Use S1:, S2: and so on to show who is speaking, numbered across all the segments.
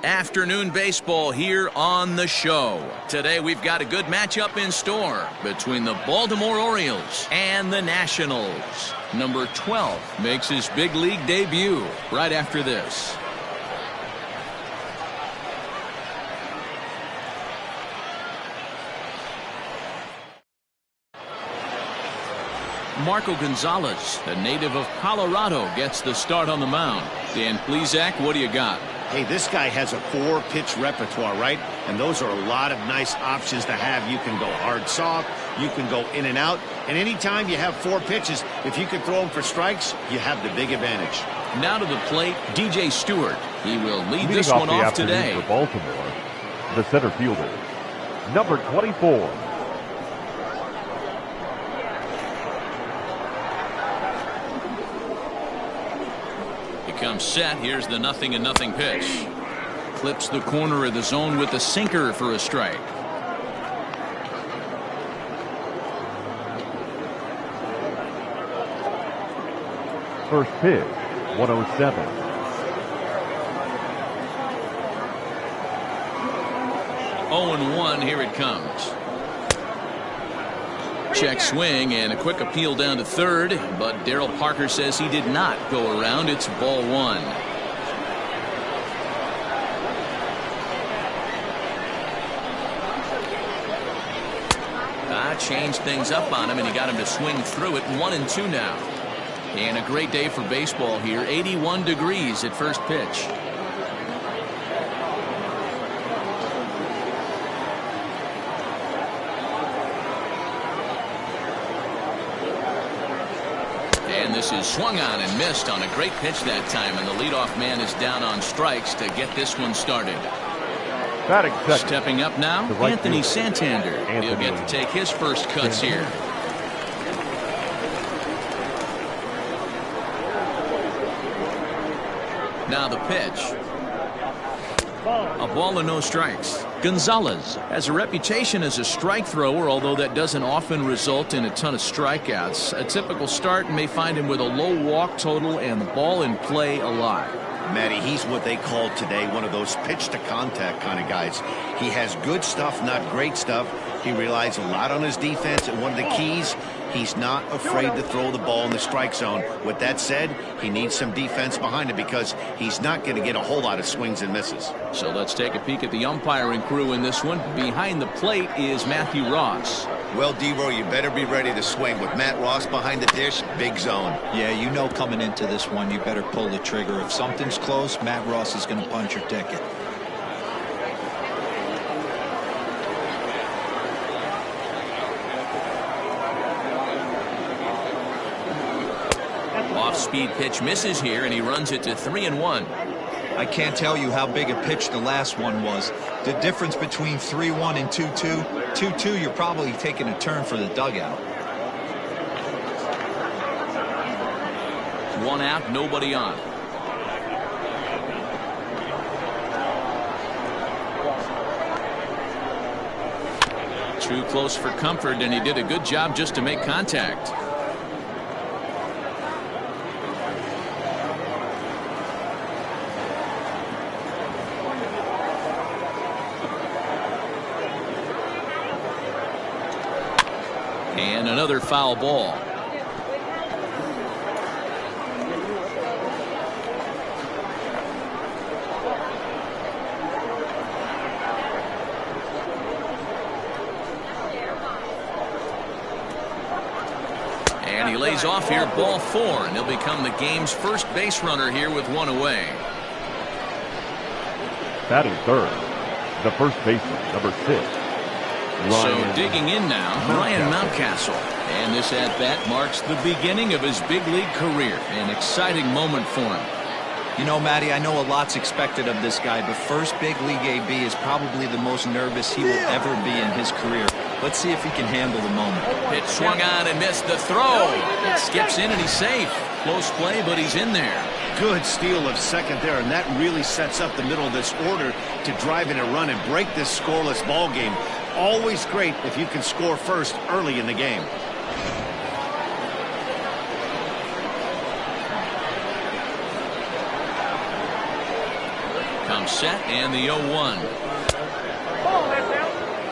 S1: Afternoon baseball here on the show. Today we've got a good matchup in store between the Baltimore Orioles and the Nationals. Number 12 makes his big league debut right after this. Marco Gonzalez, a native of Colorado, gets the start on the mound. Dan Plesac, what do you got?
S2: Hey, this guy has a 4-pitch repertoire, right? And those are a lot of nice options to have. You can go hard, soft. You can go in and out. And anytime you have 4 pitches, if you can throw them for strikes, you have the big advantage.
S1: Now to the plate, DJ Stewart. He will lead this one off today.
S3: For Baltimore, the center fielder, number 24.
S1: Comes set. Here's the 0-0 pitch. Clips the corner of the zone with the sinker for a strike.
S3: First pitch, 107.
S1: Oh and 1. Here it comes. Check swing and a quick appeal down to third, but Darryl Parker says he did not go around. It's ball 1. Changed things up on him, and he got him to swing through it. 1-2 now. And a great day for baseball here. 81 degrees at first pitch. This is swung on and missed on a great pitch that time, and the leadoff man is down on strikes to get this one started. Stepping up now, Anthony Santander. He'll get to take his first cuts here. Now the pitch. A ball and no strikes. Gonzalez has a reputation as a strike thrower, although that doesn't often result in a ton of strikeouts. A typical start may find him with a low walk total and the ball in play a lot.
S2: Matty, he's what they call today one of those pitch to contact kind of guys. He has good stuff, not great stuff. He relies a lot on his defense, and one of the keys, he's not afraid to throw the ball in the strike zone. With that said, he needs some defense behind him because he's not going to get a whole lot of swings and misses.
S1: So let's take a peek at the umpiring crew in this one. Behind the plate is Matthew Ross.
S2: Well, D-Row, you better be ready to swing. With Matt Ross behind the dish, big zone.
S4: Yeah, you know coming into this one, you better pull the trigger. If something's close, Matt Ross is going to punch your ticket.
S1: Off-speed pitch misses here, and he runs it to 3-1.
S4: I can't tell you how big a pitch the last one was. The difference between 3-1 and 2-2. 2-2, you're probably taking a turn for the dugout.
S1: 1 out, nobody on. Too close for comfort, and he did a good job just to make contact. And another foul ball. And he lays off here, ball 4, and he'll become the game's first base runner here with 1 away.
S3: Batting third, the first baseman, number 6.
S1: So digging in now, Ryan Mountcastle. And this at-bat marks the beginning of his big league career. An exciting moment for him.
S4: You know, Matty, I know a lot's expected of this guy, but first big league AB is probably the most nervous he will ever be in his career. Let's see if he can handle the moment.
S1: It swung on and missed the throw. It skips in and he's safe. Close play, but he's in there.
S2: Good steal of second there, and that really sets up the middle of this order to drive in a run and break this scoreless ball game. Always great if you can score first early in the game.
S1: set and the 0-1.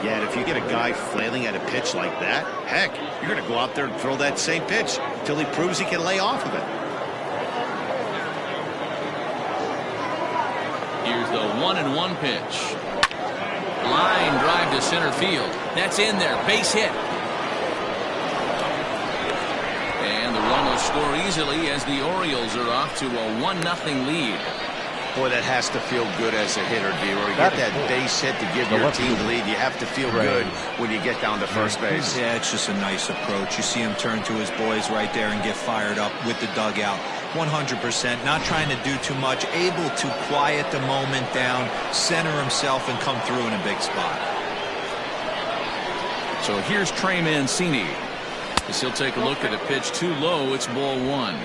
S2: Yeah, and if you get a guy flailing at a pitch like that, heck, you're going to go out there and throw that same pitch till he proves he can lay off of it.
S1: Here's the 1-1 pitch. Line drive to center field. That's in there. Base hit. And the run will score easily as the Orioles are off to a 1-0 lead.
S2: Boy, that has to feel good as a hitter, D-Roy. You get that base hit to give your team the lead. You have to feel good when you get down to first base.
S4: Yeah, it's just a nice approach. You see him turn to his boys right there and get fired up with the dugout. 100%, not trying to do too much, able to quiet the moment down, center himself, and come through in a big spot.
S1: So here's Trey Mancini. As he'll take a look at a pitch too low, it's ball 1.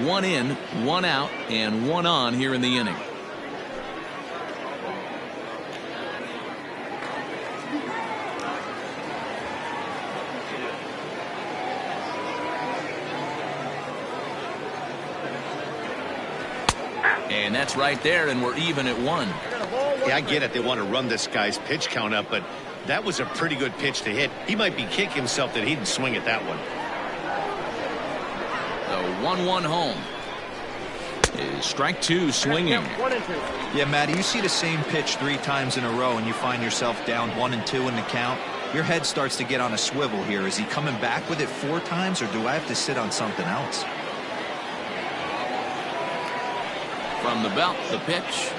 S1: 1 in, 1 out, and 1 on here in the inning. And that's right there, and we're even at 1.
S2: Yeah, I get it. They want to run this guy's pitch count up, but that was a pretty good pitch to hit. He might be kicking himself that he didn't swing at that one.
S1: The 1-1 home is strike 2 swinging.
S4: Yeah, Matty, you see the same pitch 3 times in a row and you find yourself down 1-2 in the count. Your head starts to get on a swivel here. Is he coming back with it 4 times, or do I have to sit on something else?
S1: From the belt, the pitch.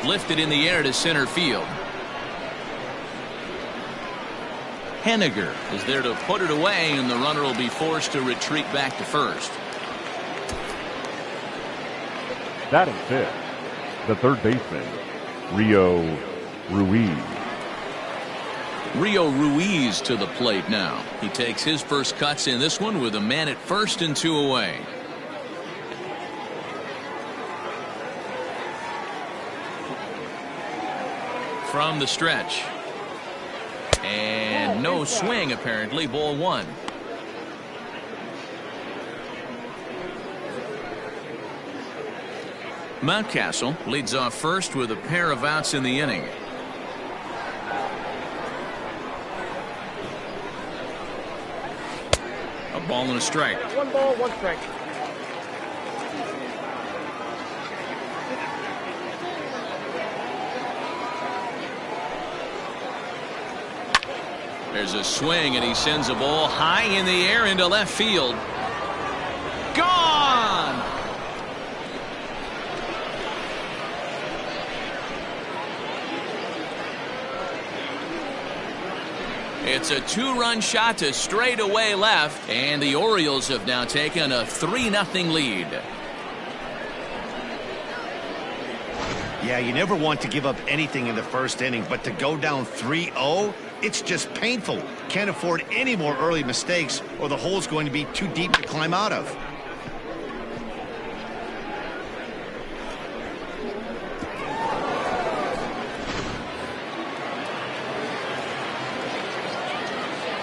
S1: Lifted in the air to center field. Henniger is there to put it away, and the runner will be forced to retreat back to first.
S3: Batting 5th, the third baseman, Rio Ruiz.
S1: Rio Ruiz to the plate now. He takes his first cuts in this one with a man at first and 2 away. From the stretch. And no swing apparently, ball 1. Mountcastle leads off first with a pair of outs in the inning. A ball and a strike.
S5: 1 ball, 1 strike.
S1: There's a swing, and he sends a ball high in the air into left field. Gone! It's a 2-run shot to straightaway left, and the Orioles have now taken a 3-0 lead.
S2: Yeah, you never want to give up anything in the first inning, but to go down 3-0, it's just painful. Can't afford any more early mistakes, or the hole's going to be too deep to climb out of.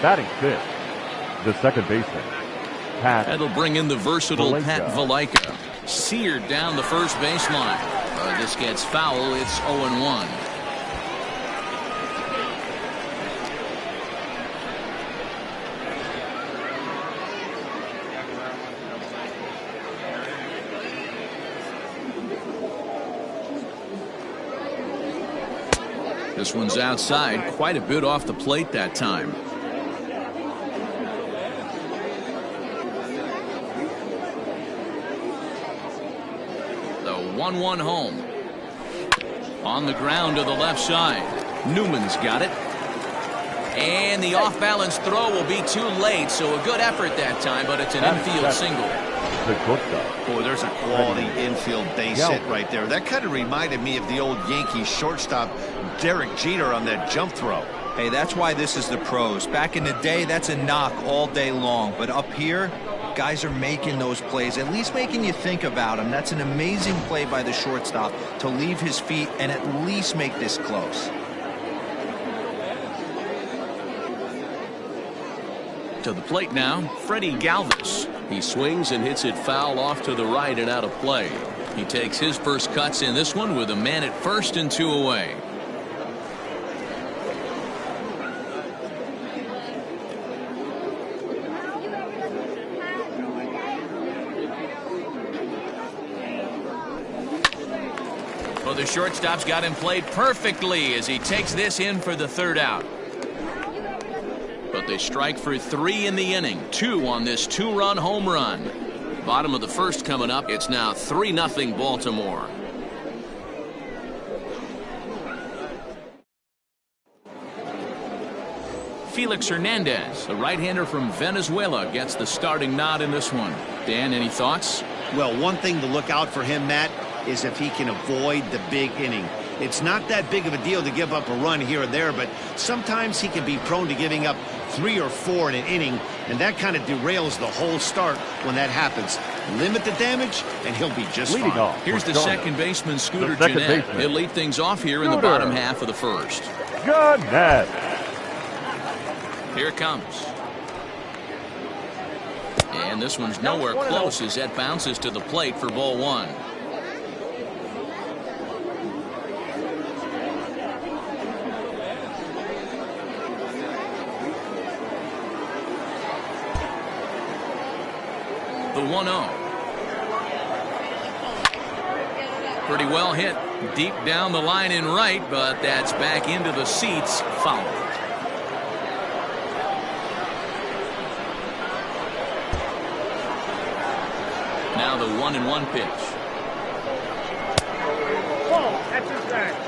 S3: Batting 5th, the second baseman, Pat.
S1: That'll bring in the versatile
S3: Valaika.
S1: Pat Valaika. Seared down the first baseline. This gets foul. It's 0-1. This one's outside, quite a bit off the plate that time. The 1-1 home. On the ground to the left side. Newman's got it. And the off-balance throw will be too late, so a good effort that time, but it's an infield single.
S3: The shortstop.
S2: Boy, there's a quality infield base hit right there. That kind of reminded me of the old Yankees shortstop Derek Jeter on that jump throw.
S4: Hey, that's why this is the pros. Back in the day, that's a knock all day long. But up here, guys are making those plays, at least making you think about them. That's an amazing play by the shortstop to leave his feet and at least make this close.
S1: To the plate now, Freddie Galvis. He swings and hits it foul off to the right and out of play. He takes his first cuts in this one with a man at first and 2 away. Well, the shortstop's got him played perfectly as he takes this in for the 3rd out. But they strike for 3 in the inning. 2 on this 2-run home run. Bottom of the 1st coming up. It's now 3-0 Baltimore. Felix Hernandez, the right-hander from Venezuela, gets the starting nod in this one. Dan, any thoughts?
S2: Well, one thing to look out for him, Matt, is if he can avoid the big inning. It's not that big of a deal to give up a run here or there, but sometimes he can be prone to giving up 3 or 4 in an inning, and that kind of derails the whole start when that happens. Limit the damage, and he'll be just
S3: Leading
S2: fine.
S3: off,
S1: Here's the second baseman, Scooter Gennett. He'll lead things off here in the bottom half of the 1st.
S3: Gennett.
S1: Here it comes. And this one's nowhere close as that bounces to the plate for ball 1. The 1-0. Pretty well hit deep down the line in right, but that's back into the seats. Foul. Now the 1-1 pitch.
S5: Whoa, that's his back.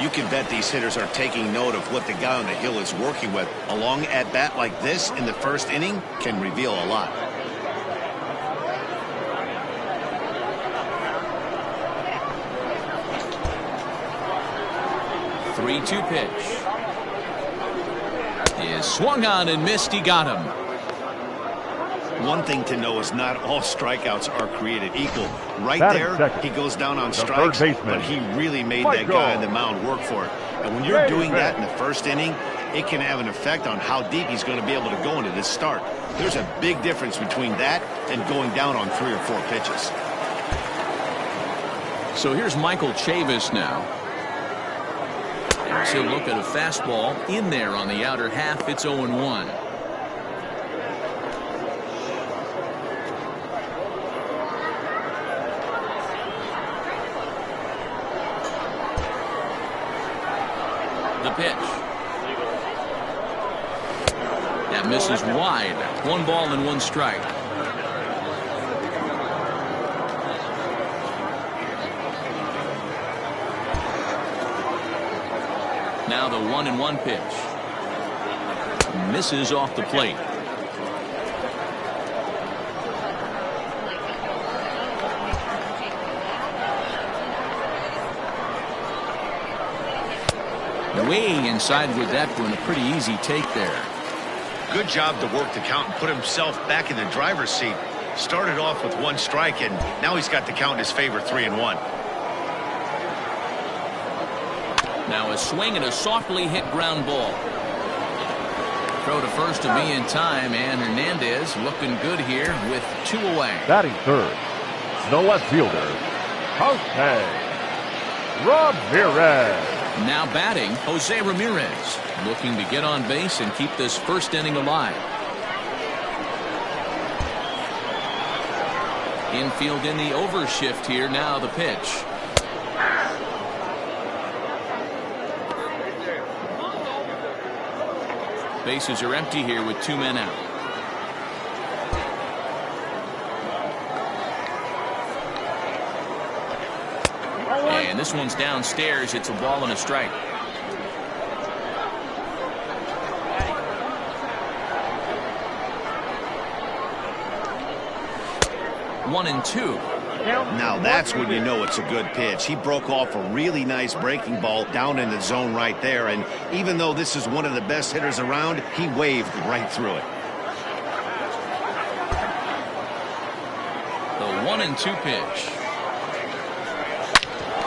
S2: You can bet these hitters are taking note of what the guy on the hill is working with. A long at-bat like this in the 1st inning can reveal a lot.
S1: Three-two pitch. Is swung on and missed. He got him.
S2: One thing to know is not all strikeouts are created equal. Right there, he goes down on strikes, but he really made that guy on the mound work for it. And when you're doing that in the 1st inning, it can have an effect on how deep he's going to be able to go into this start. There's a big difference between that and going down on 3 or 4 pitches.
S1: So here's Michael Chavis now. As he'll look at a fastball in there on the outer half. It's 0-1. The pitch. That misses wide. 1 ball and 1 strike. Now the 1-1 pitch. Misses off the plate. Way inside with that one. A pretty easy take there.
S2: Good job to work the count and put himself back in the driver's seat. Started off with 1 strike, and now he's got the count in his favor, 3-1.
S1: Now a swing and a softly hit ground ball. Throw to first to be in time, and Hernandez looking good here with 2 away.
S3: Batting 3rd, the left fielder, Jose Ramirez.
S1: Now batting, Jose Ramirez, looking to get on base and keep this 1st inning alive. Infield in the overshift here. Now the pitch. Bases are empty here with 2 men out. And this one's downstairs. It's a ball and a strike. 1-2.
S2: Now that's when you know it's a good pitch. He broke off a really nice breaking ball down in the zone right there. And even though this is one of the best hitters around, he waved right through it.
S1: The 1-2 pitch.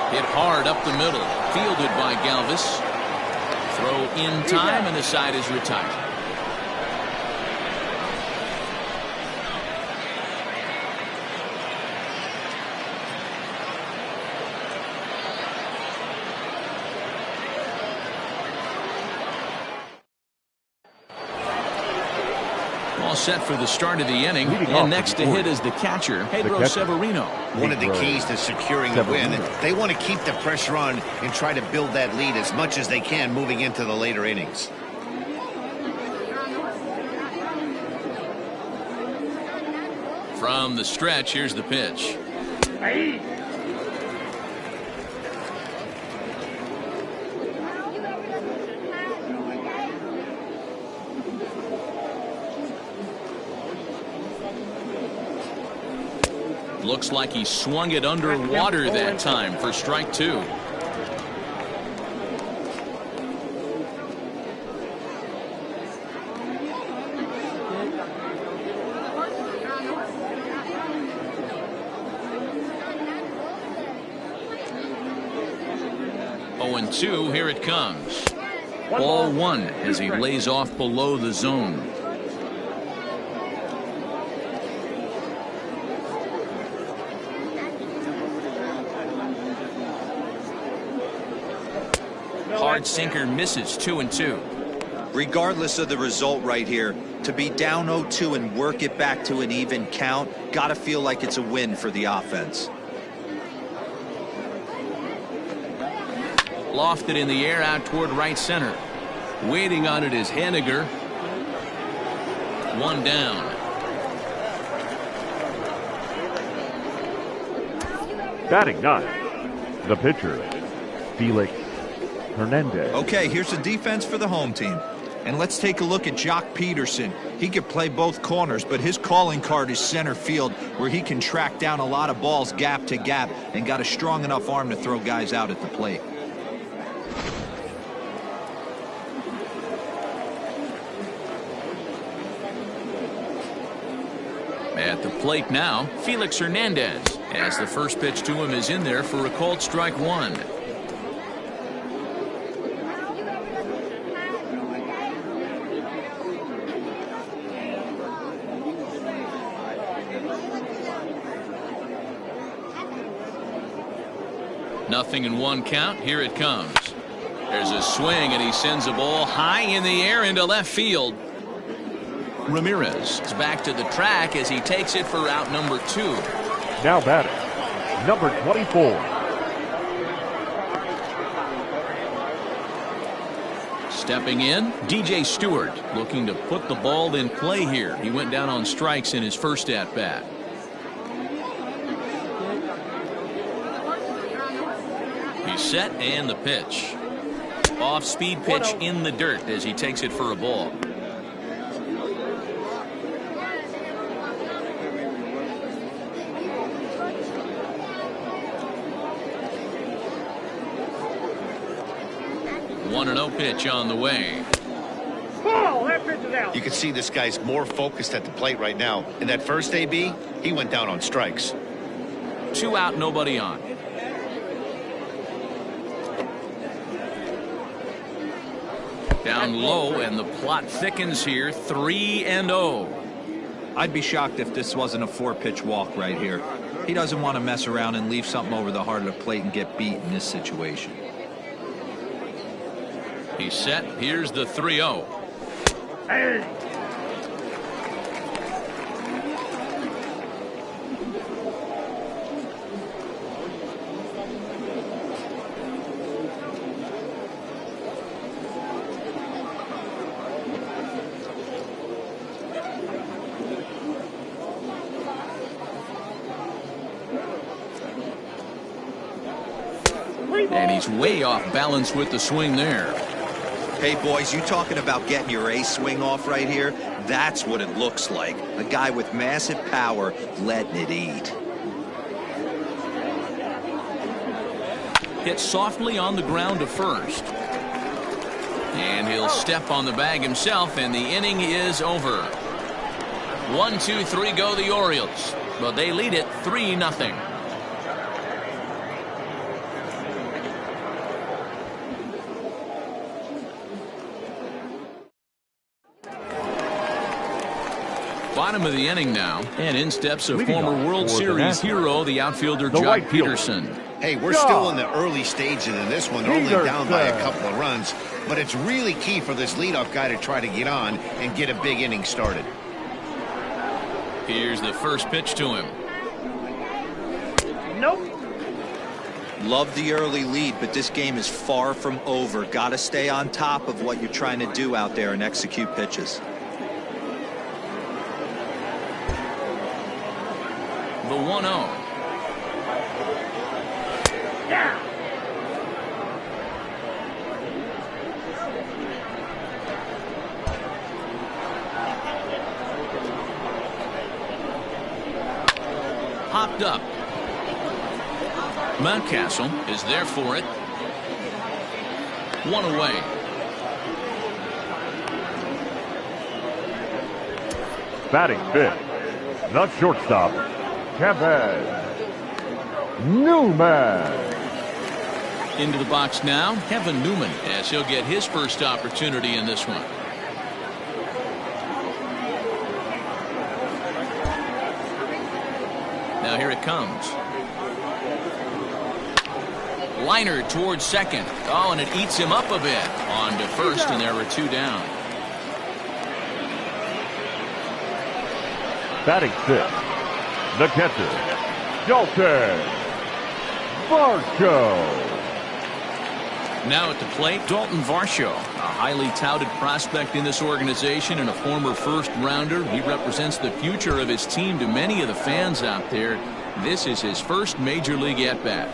S1: Hit hard up the middle. Fielded by Galvis. Throw in time, and the side is retired. All set for the start of the inning. And next to hit is the catcher, Pedro Severino.
S2: One of the keys to securing the win, they want to keep the pressure on and try to build that lead as much as they can moving into the later innings.
S1: From the stretch, here's the pitch. Looks like he swung it underwater that time for strike 2. And 2, here it comes. Ball 1 as he lays off below the zone. Hard sinker misses. 2-2.
S4: Regardless of the result right here, to be down 0-2 and work it back to an even count, gotta feel like it's a win for the offense.
S1: Lofted in the air out toward right center. Waiting on it is Haniger. 1 down.
S3: Batting 9, the pitcher, Felix Hernandez.
S4: Okay, here's the defense for the home team. And let's take a look at Jock Peterson. He could play both corners, but his calling card is center field, where he can track down a lot of balls gap to gap and got a strong enough arm to throw guys out at the plate.
S1: At the plate now, Felix Hernandez, as the first pitch to him is in there for a called strike 1. Nothing in 1 count. Here it comes. There's a swing, and he sends a ball high in the air into left field. Ramirez is back to the track as he takes it for out number 2.
S3: Now batting, number 24.
S1: Stepping in, DJ Stewart, looking to put the ball in play here. He went down on strikes in his first at-bat. He's set, and the pitch. Off-speed pitch in the dirt as he takes it for a ball. One 1-0 pitch on the way.
S2: You can see this guy's more focused at the plate right now. In that first AB, he went down on strikes.
S1: 2 out, nobody on. Down low, and the plot thickens here. 3-0.
S4: I'd be shocked if this wasn't a 4-pitch walk right here. He doesn't want to mess around and leave something over the heart of the plate and get beat in this situation.
S1: He's set. Here's the 3-0.
S5: Hey.
S1: And he's way off balance with the swing there.
S4: Hey, boys, you talking about getting your A swing off right here? That's what it looks like. A guy with massive power letting it eat.
S1: Hit softly on the ground to first. And he'll step on the bag himself, and the inning is over. 1, 2, 3 go the Orioles. But they lead it 3-0. Bottom of the inning now, and in steps a former World Series hero, the outfielder Jock Peterson.
S2: Hey, we're still in the early stages in this one. They're only down by a couple of runs, but it's really key for this leadoff guy to try to get on and get a big inning started.
S1: Here's the first pitch to him.
S5: Nope.
S4: Love the early lead, but this game is far from over. Got to stay on top of what you're trying to do out there and execute pitches.
S1: The 1-0.
S5: Yeah.
S1: Hopped up. Mountcastle is there for it. 1 away.
S3: Batting fifth, the shortstop, Chavis. Newman.
S1: Into the box now, Kevin Newman, as he'll get his first opportunity in this one. Now here it comes. Liner towards second. Oh, and it eats him up a bit. On to first, and there were 2 down.
S3: Batting sixth, the catcher, Dalton Varsho.
S1: Now at the plate, Dalton Varsho, a highly touted prospect in this organization and a former first-rounder. He represents the future of his team to many of the fans out there. This is his first major league at-bat.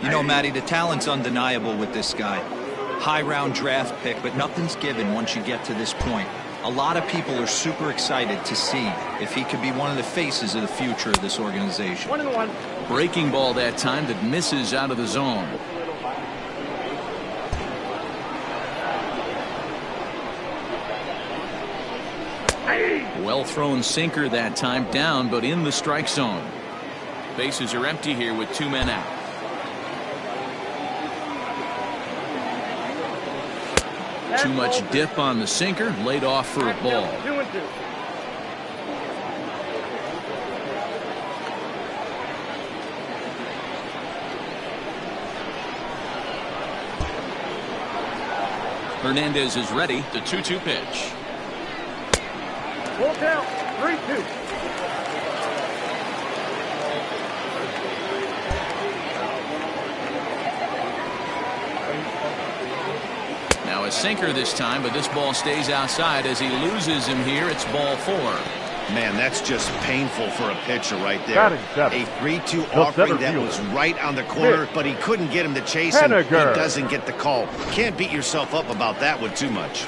S4: You know, Matty, the talent's undeniable with this guy. High-round draft pick, but nothing's given once you get to this point. A lot of people are super excited to see if he could be one of the faces of the future of this organization.
S5: 1-1.
S1: Breaking ball that time that misses out of the zone. Well thrown sinker that time, down but in the strike zone. Bases are empty here with 2 men out. Too much dip on the sinker, laid off for a ball.
S5: 2-2.
S1: Hernandez is ready. The 2-2 pitch.
S5: Full count. 3-2.
S1: Now a sinker this time, but this ball stays outside as he loses him here. It's ball 4.
S2: Man, that's just painful for a pitcher right there.
S3: Batting seventh,
S2: A 3-2
S3: the
S2: offering
S3: center
S2: that
S3: fielder,
S2: was right on the corner, but he couldn't get him to chase him. He
S3: Henniger.
S2: doesn't get the call. Can't beat yourself up about that one too much.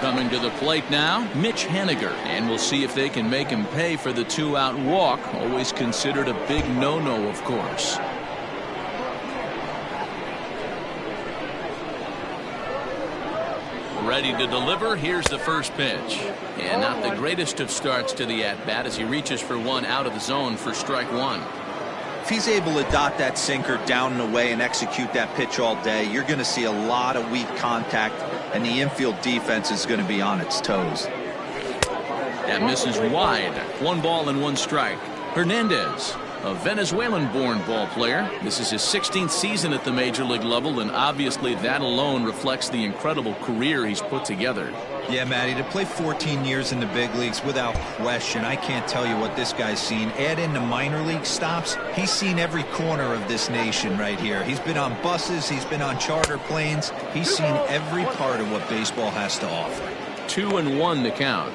S1: Coming to the plate now, Mitch Henniger, and we'll see if they can make him pay for the 2-out walk. Always considered a big no-no, of course. Ready to deliver. Here's the first pitch. And not the greatest of starts to the at-bat as he reaches for 1 out of the zone for strike 1.
S4: If he's able to dot that sinker down and away and execute that pitch all day, you're going to see a lot of weak contact, and the infield defense is going to be on its toes.
S1: That misses wide. 1 ball and 1 strike. Hernandez, a Venezuelan-born ball player. This is his 16th season at the major league level, and obviously that alone reflects the incredible career he's put together.
S4: Yeah, Matty, to play 14 years in the big leagues, without question, I can't tell you what this guy's seen. Add in the minor league stops, he's seen every corner of this nation right here. He's been on buses, he's been on charter planes. He's seen every part of what baseball has to offer.
S1: 2-1 the count.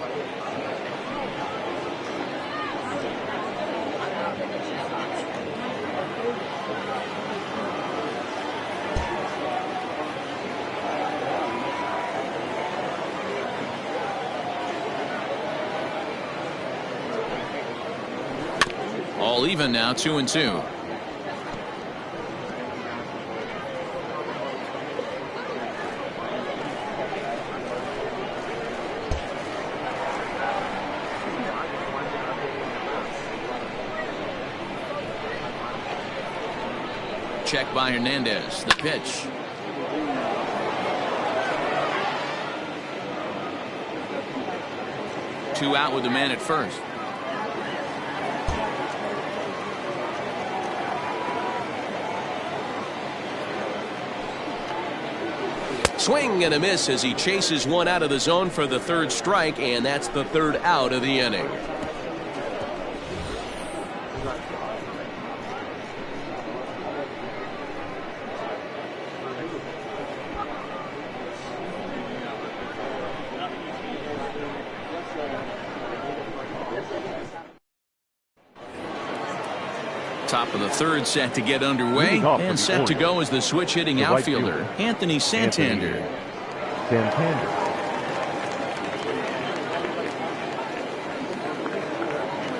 S1: All even now, 2-2. Check by Hernandez. The pitch. Two out with the man at first. Swing and a miss as he chases one out of the zone for the third strike, and that's the third out of the inning. Top of the third set to get underway, and set to go is the switch-hitting outfielder, Anthony Santander.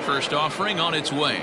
S1: First offering on its way.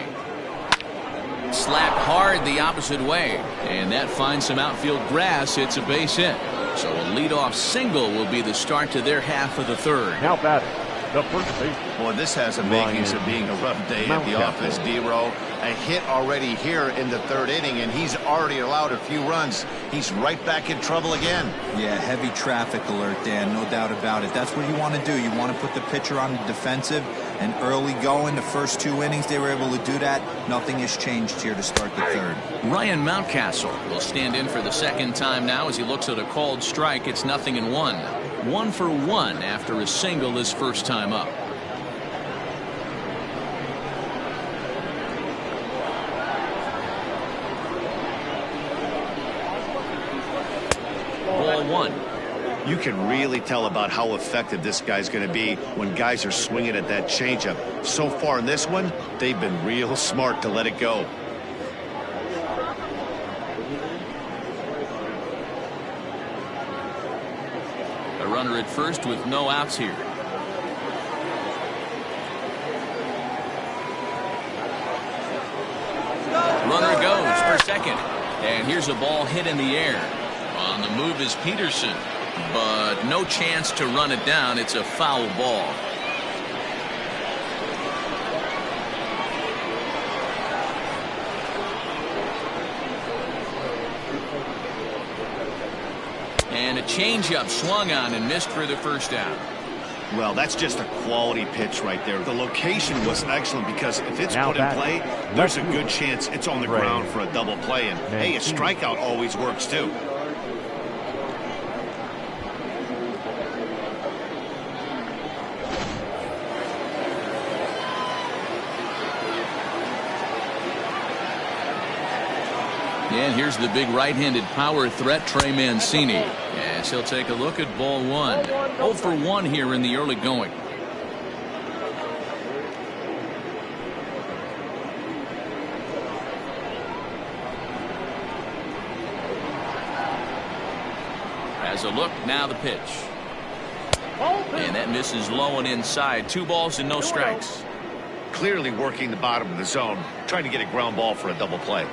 S1: Slapped hard the opposite way, and that finds some outfield grass. It's a base hit. So a leadoff single will be the start to their half of the third.
S3: Now batting, the first baseman.
S2: Boy, this has the makings of being a rough day at the office, D-Row. A hit already here in the third inning, and he's already allowed a few runs. He's right back in trouble again.
S4: Yeah, heavy traffic alert, Dan, no doubt about it. That's what you want to do. You want to put the pitcher on the defensive, and early going, the first two innings, they were able to do that. Nothing has changed here to start the third.
S1: Ryan Mountcastle will stand in for the second time now as he looks at a called strike. It's 0-1. 1 for 1 after a single his first time up. Ball one.
S2: You can really tell about how effective this guy's going to be when guys are swinging at that changeup. So far in this one, they've been real smart to let it go.
S1: A runner at first with no outs here. Runner goes for second. And here's a ball hit in the air. On the move is Peterson, but no chance to run it down. It's a foul ball. And a changeup swung on and missed for the first out.
S2: Well, that's just a quality pitch right there. The location was excellent because if it's put in play, there's a good chance it's on the ground for a double play. And, hey, a strikeout always works, too.
S1: And here's the big right-handed power threat, Trey Mancini. As he'll take a look at ball one. 0 for 1 here in the early going. As a look, now the pitch. And that misses low and inside. 2 balls and no strikes.
S2: Clearly working the bottom of the zone, trying to get a ground ball for a double play.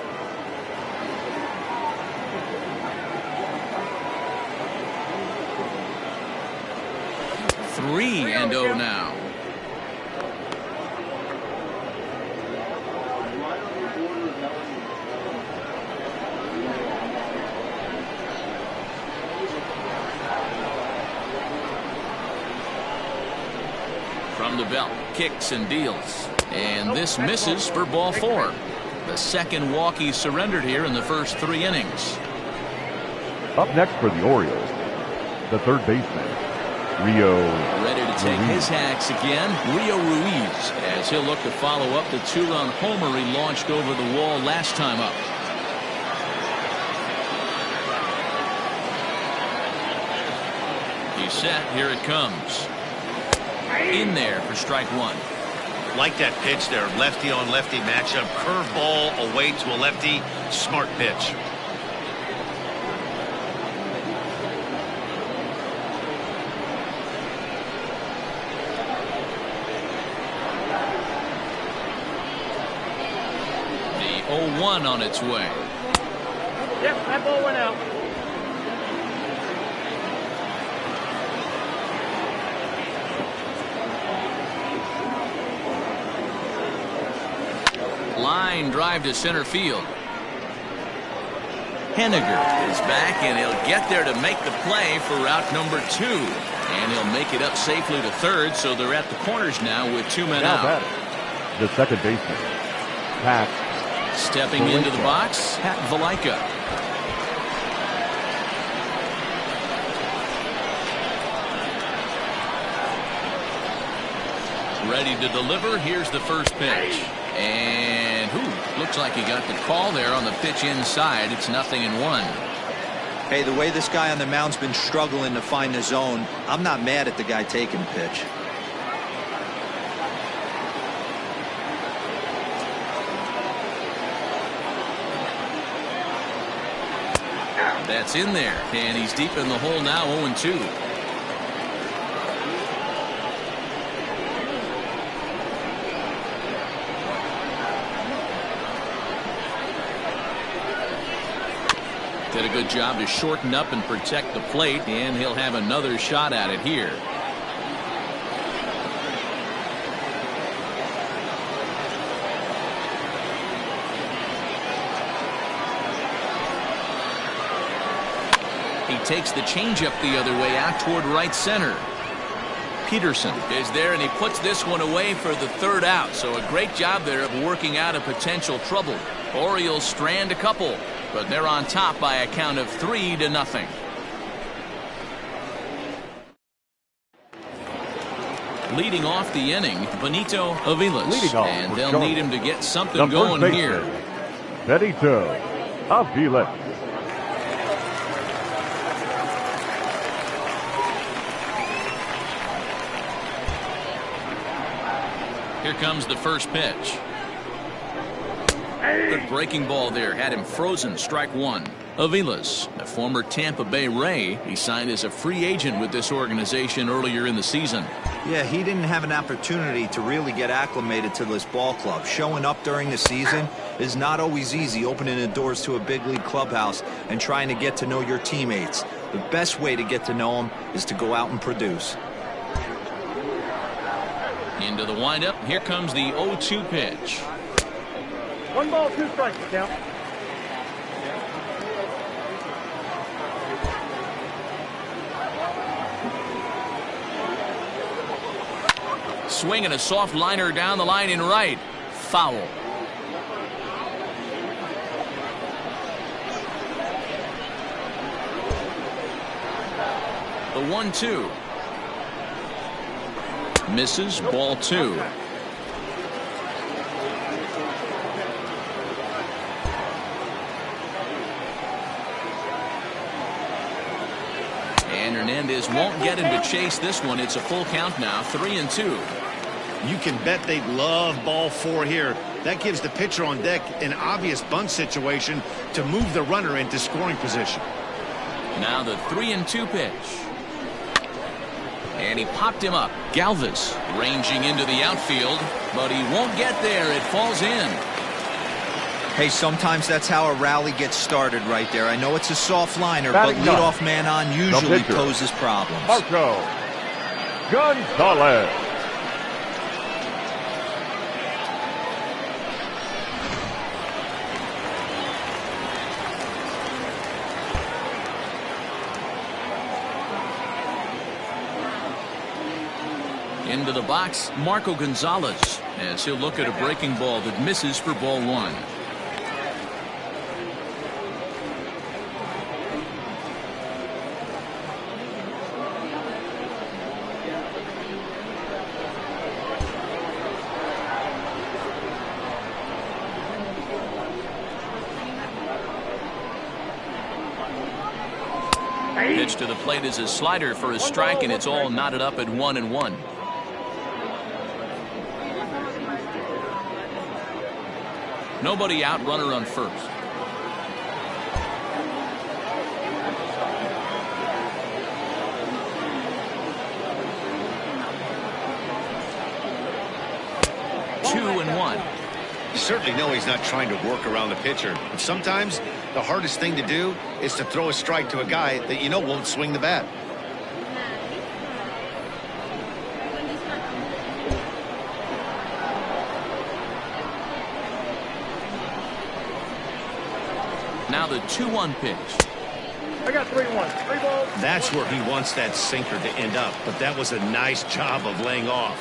S1: 3-0 now. From the belt, kicks and deals. And this misses for ball 4. The second walk he surrendered here in the first 3 innings.
S3: Up next for the Orioles, the third baseman, Rio.
S1: Ready to take his hacks again, Rio Ruiz, as he'll look to follow up the 2-run homer he launched over the wall last time up. He's set. Here it comes. In there for strike 1.
S2: Like that pitch there, lefty on lefty matchup, curveball away to a lefty, smart pitch.
S1: 0-1 on its way.
S5: Yep, that ball went out.
S1: Line drive to center field. Henniger is back, and he'll get there to make the play for route number 2. And he'll make it up safely to third, so they're at the corners now with 2 men out.
S3: Batting, the second baseman, Pat.
S1: Stepping into the box, Pat Valaika. Ready to deliver. Here's the first pitch. And looks like he got the call there on the pitch inside. It's 0-1.
S4: Hey, the way this guy on the mound's been struggling to find the zone, I'm not mad at the guy taking the pitch.
S1: That's in there, and he's deep in the hole now, 0-2. Did a good job to shorten up and protect the plate, and he'll have another shot at it here. He takes the changeup the other way out toward right center. Peterson is there, and he puts this one away for the third out. So a great job there of working out a potential trouble. Orioles strand a couple, but they're on top by a count of 3-0. Leading off the inning, Benito Aviles, and they'll need him to get something going here.
S3: Benito Aviles.
S1: Here comes the first pitch. Good breaking ball there. Had him frozen. Strike 1. Aviles, a former Tampa Bay Ray. He signed as a free agent with this organization earlier in the season.
S4: Yeah, he didn't have an opportunity to really get acclimated to this ball club. Showing up during the season is not always easy, opening the doors to a big league clubhouse and trying to get to know your teammates. The best way to get to know them is to go out and produce.
S1: Into the windup. Here comes the 0-2 pitch.
S5: 1 ball, 2 strikes, count.
S1: Swinging a soft liner down the line in right. Foul. The 1-2. Misses. Ball 2. And Hernandez won't get him to chase this one. It's a full count now. 3-2.
S2: You can bet they'd love ball 4 here. That gives the pitcher on deck an obvious bunt situation to move the runner into scoring position.
S1: Now the 3-2 pitch. And he popped him up. Galvis ranging into the outfield, but he won't get there. It falls in.
S4: Hey, sometimes that's how a rally gets started right there. I know it's a soft liner, but leadoff man on usually poses problems.
S3: Marco Gonzalez.
S1: Into the box, Marco Gonzalez, as he'll look at a breaking ball that misses for ball 1. Pitch to the plate is a slider for a strike, and it's all knotted up at 1-1. Nobody out, runner on first.
S2: You certainly know he's not trying to work around the pitcher. But sometimes the hardest thing to do is to throw a strike to a guy that you know won't swing the bat.
S1: Now the 2-1 pitch.
S5: I got 3-1. 3 balls.
S2: That's where he wants that sinker to end up. But that was a nice job of laying off.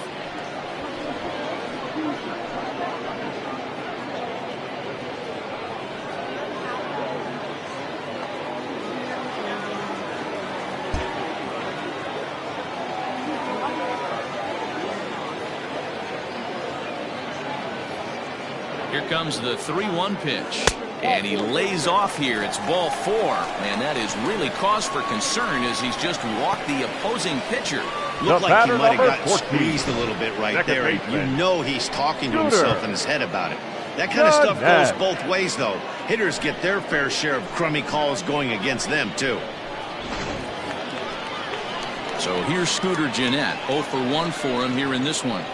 S1: Here comes the 3-1 pitch. And he lays off here. It's ball 4. And that is really cause for concern as he's just walked the opposing pitcher.
S2: Looked like he might have gotten
S3: 14.
S2: squeezed a little bit right
S3: Second
S2: there.
S3: baseman.
S2: You know he's talking to
S3: Shooter.
S2: himself in his head about it. That kind of stuff
S3: Hernandez.
S2: goes both ways, though. Hitters get their fair share of crummy calls going against them, too.
S1: So here's Scooter Gennett. 0 for 1 for him here in this one.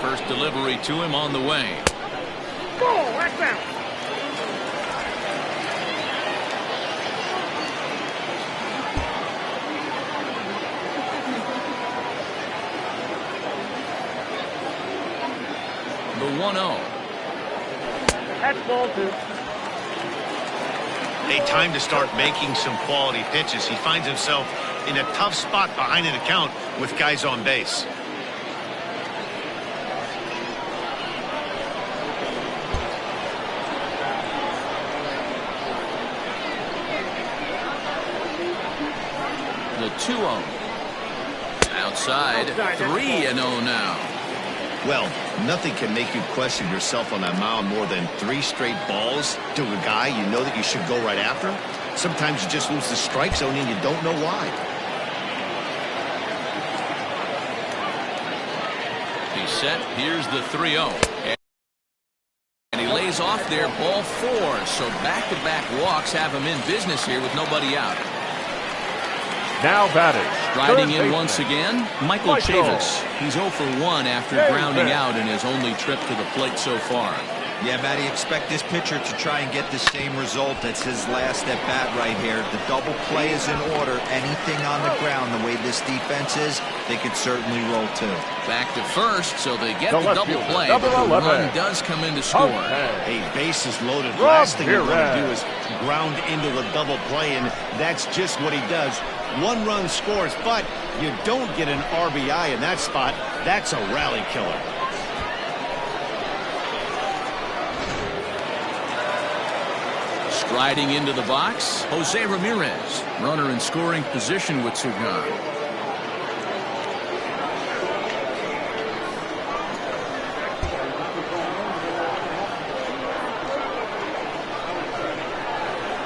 S1: First delivery to him on the way.
S5: Ball, that's out.
S1: The 1-0.
S5: That's ball 2.
S2: Hey, time to start making some quality pitches. He finds himself in a tough spot behind an account with guys on base.
S1: The 2-0. Outside. 3-0 now.
S2: Well, nothing can make you question yourself on that mound more than 3 straight balls to a guy you know that you should go right after. Sometimes you just lose the strike zone and you don't know why.
S1: He's set. Here's the 3-0. And he lays off there. Ball 4. So back-to-back walks have him in business here with nobody out.
S3: Now batting.
S1: Riding
S3: third
S1: in
S3: baseman.
S1: once again, Michael Chavis. He's 0 for 1 after grounding out in his only trip to the plate so far.
S4: Yeah, Matty, expect this pitcher to try and get the same result. That's his last at bat right here. The double play is in order. Anything on the ground, the way this defense is, they could certainly roll too.
S1: Back to first, so they get
S3: The
S1: the
S3: left
S1: double
S3: fielder,
S1: play,
S3: number
S1: but the
S3: 11.
S1: run does come in to score.
S2: Hey, bases loaded. Last thing you want to
S3: Ramirez.
S2: do is ground into a double play, and that's just what he does. 1 run scores, but you don't get an RBI in that spot. That's a rally killer.
S1: Striding into the box, Jose Ramirez. Runner in scoring position with 2 gone.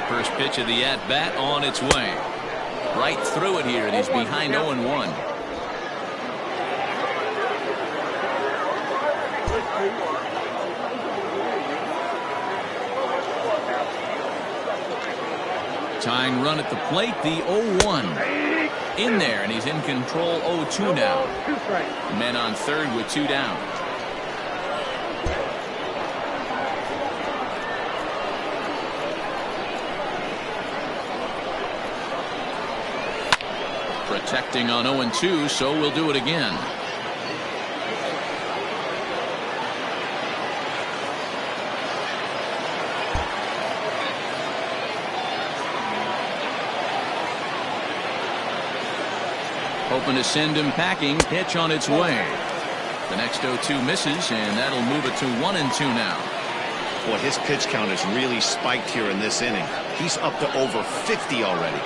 S1: First pitch of the at-bat on its way. Right through it here, and he's behind 0-1. Tying run at the plate, the 0-1. In there, and he's in control. 0-2 now.
S5: 2 strikes.
S1: Men on third with 2 down. Protecting on 0-2, so we'll do it again. Hoping to send him packing. Pitch on its way. The next 0-2 misses, and that'll move it to 1-2 now.
S2: Boy, his pitch count has really spiked here in this inning. He's up to over 50 already.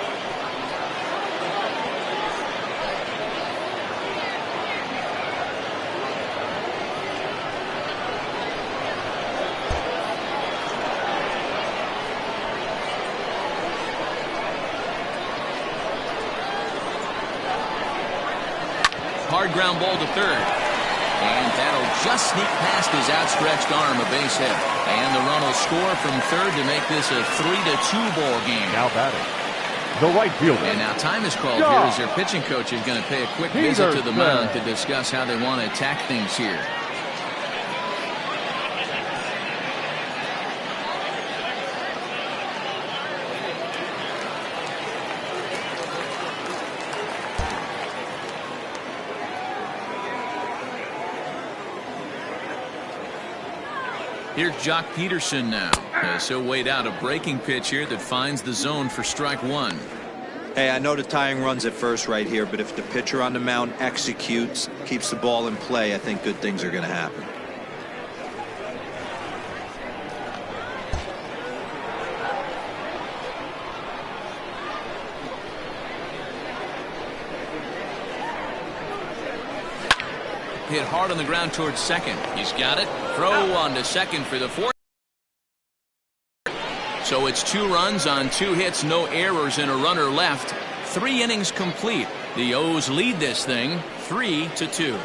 S1: Hard ground ball to third. And that'll just sneak past his outstretched arm, a base hit. And the run will score from third to make this a 3-2 ball game.
S3: Now batting, the right fielder.
S1: And now time is called here as their pitching coach is going to pay a quick visit to the mound to discuss how they want to attack things here. Here's Jock Peterson now, as he'll wait out a breaking pitch here that finds the zone for strike one.
S4: Hey, I know the tying run's at first right here, but if the pitcher on the mound executes, keeps the ball in play, I think good things are going to happen.
S1: Hit hard on the ground towards second. He's got it. Throw on to second for the fourth. So it's 2 runs on 2 hits, no errors, and a runner left. 3 innings complete. The O's lead this thing 3-2.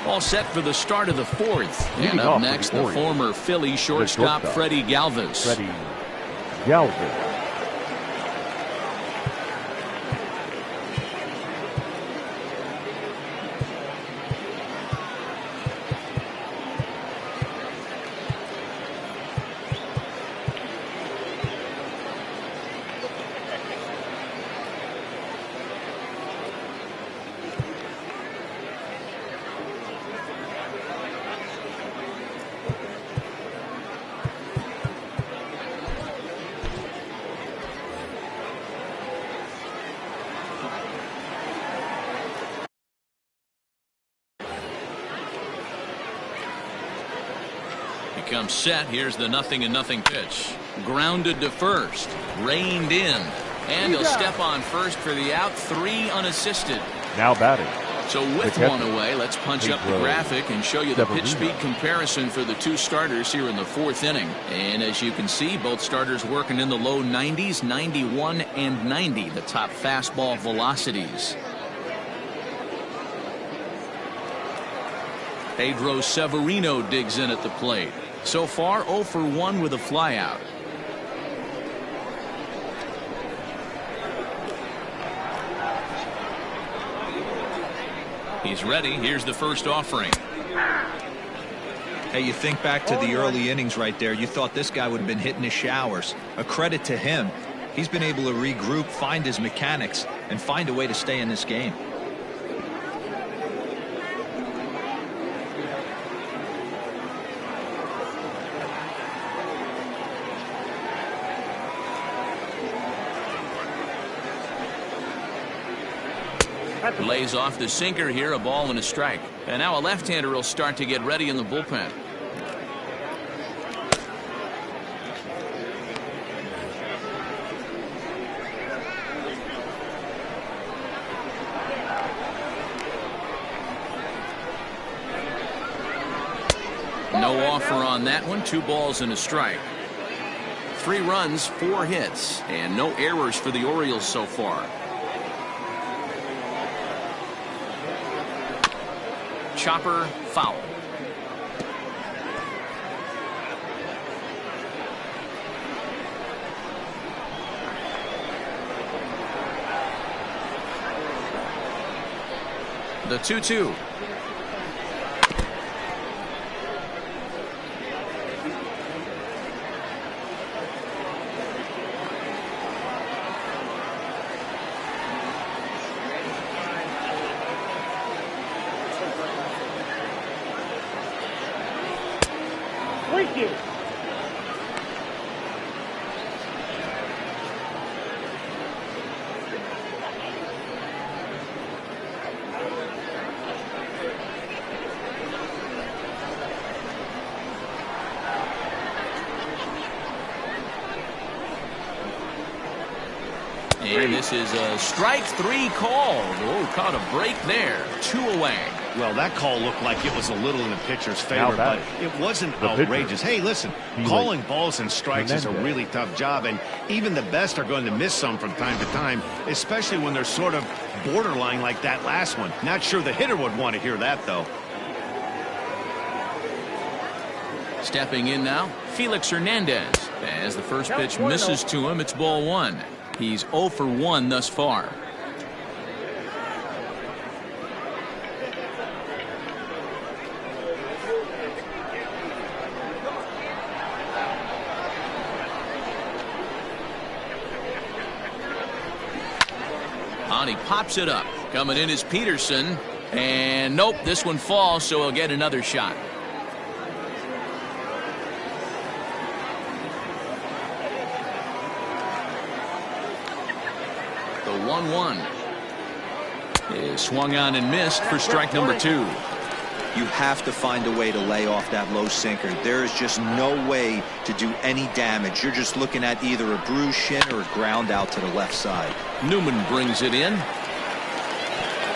S1: All set for the start of the 4th. And up next, the former Philly shortstop Freddie Galvis.
S3: Freddie Galvis.
S1: Comes set. Here's the 0-0 pitch. Grounded to first. Reined in. And he'll step on first for the out. 3 unassisted.
S3: Now batting.
S1: So with one away, let's punch up the graphic and show you the pitch speed comparison for the 2 starters here in the 4th inning. And as you can see, both starters working in the low 90s, 91 and 90, the top fastball velocities. Pedro Severino digs in at the plate. So far 0 for 1 with a flyout. He's ready. Here's the first offering.
S4: Hey, you think back to the early innings right there. You thought this guy would have been hitting his showers. A credit to him. He's been able to regroup, find his mechanics, and find a way to stay in this game.
S1: Lays off the sinker here, a ball and a strike. And now a left-hander will start to get ready in the bullpen. No offer on that one. 2 balls and a strike. 3 runs, 4 hits, and no errors for the Orioles so far. Chopper foul. The 2-2.
S5: Thank you.
S1: And this is a strike 3 called. Oh, caught a break there. 2 away.
S2: Well, that call looked like it was a little in the pitcher's favor, but it wasn't outrageous. Hey, listen, calling balls and strikes is a really tough job, and even the best are going to miss some from time to time, especially when they're sort of borderline like that last one. Not sure the hitter would want to hear that, though.
S1: Stepping in now, Felix Hernandez. As the first pitch misses to him, it's ball 1. He's 0 for 1 thus far. He pops it up. Coming in is Peterson. And nope, this one falls, so he'll get another shot. The 1-1 is swung on and missed for strike number 2.
S4: You have to find a way to lay off that low sinker. There is just no way to do any damage. You're just looking at either a bruised shin or a ground out to the left side.
S1: Newman brings it in.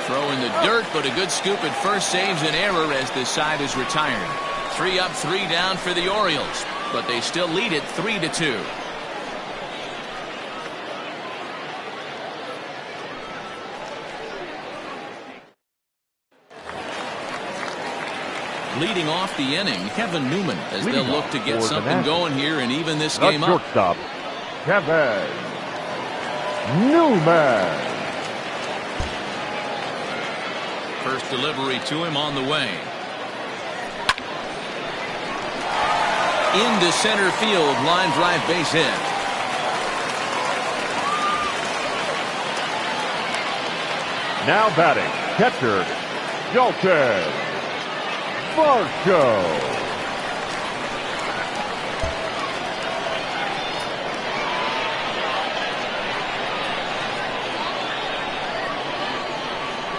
S1: Throw in the dirt, but a good scoop at first saves an error as this side is retired. 3 up, 3 down for the Orioles, but they still lead it 3-2. Leading off the inning, Kevin Newman, as they'll look to get something going here and even this game up.
S3: Shortstop, Kevin Newman.
S1: First delivery to him on the way. Into center field, line drive, base hit.
S3: Now batting, catcher, Dalton Varsho.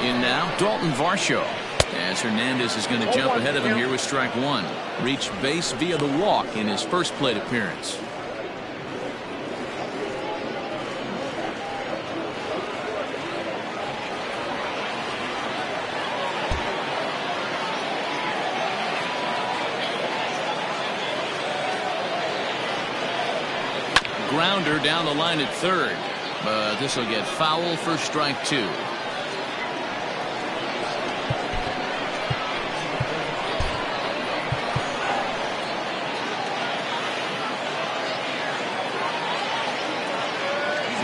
S1: In now, Dalton Varsho. As Hernandez is going to jump ahead of him here with strike 1. Reached base via the walk in his first plate appearance. Grounder down the line at third, but this will get foul for strike 2.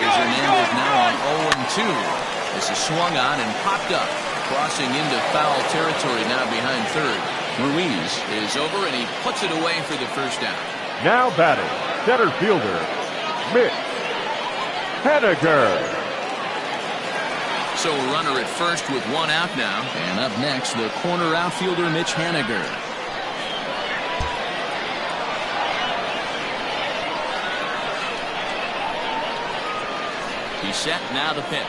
S1: Hernandez now on 0-2. This is swung on and popped up, crossing into foul territory now behind third. Ruiz is over and he puts it away for the first down.
S3: Now batting, center fielder, Mitch Haniger.
S1: So a runner at first with 1 out now. And up next, the corner outfielder, Mitch Haniger. He's set, now the pitch.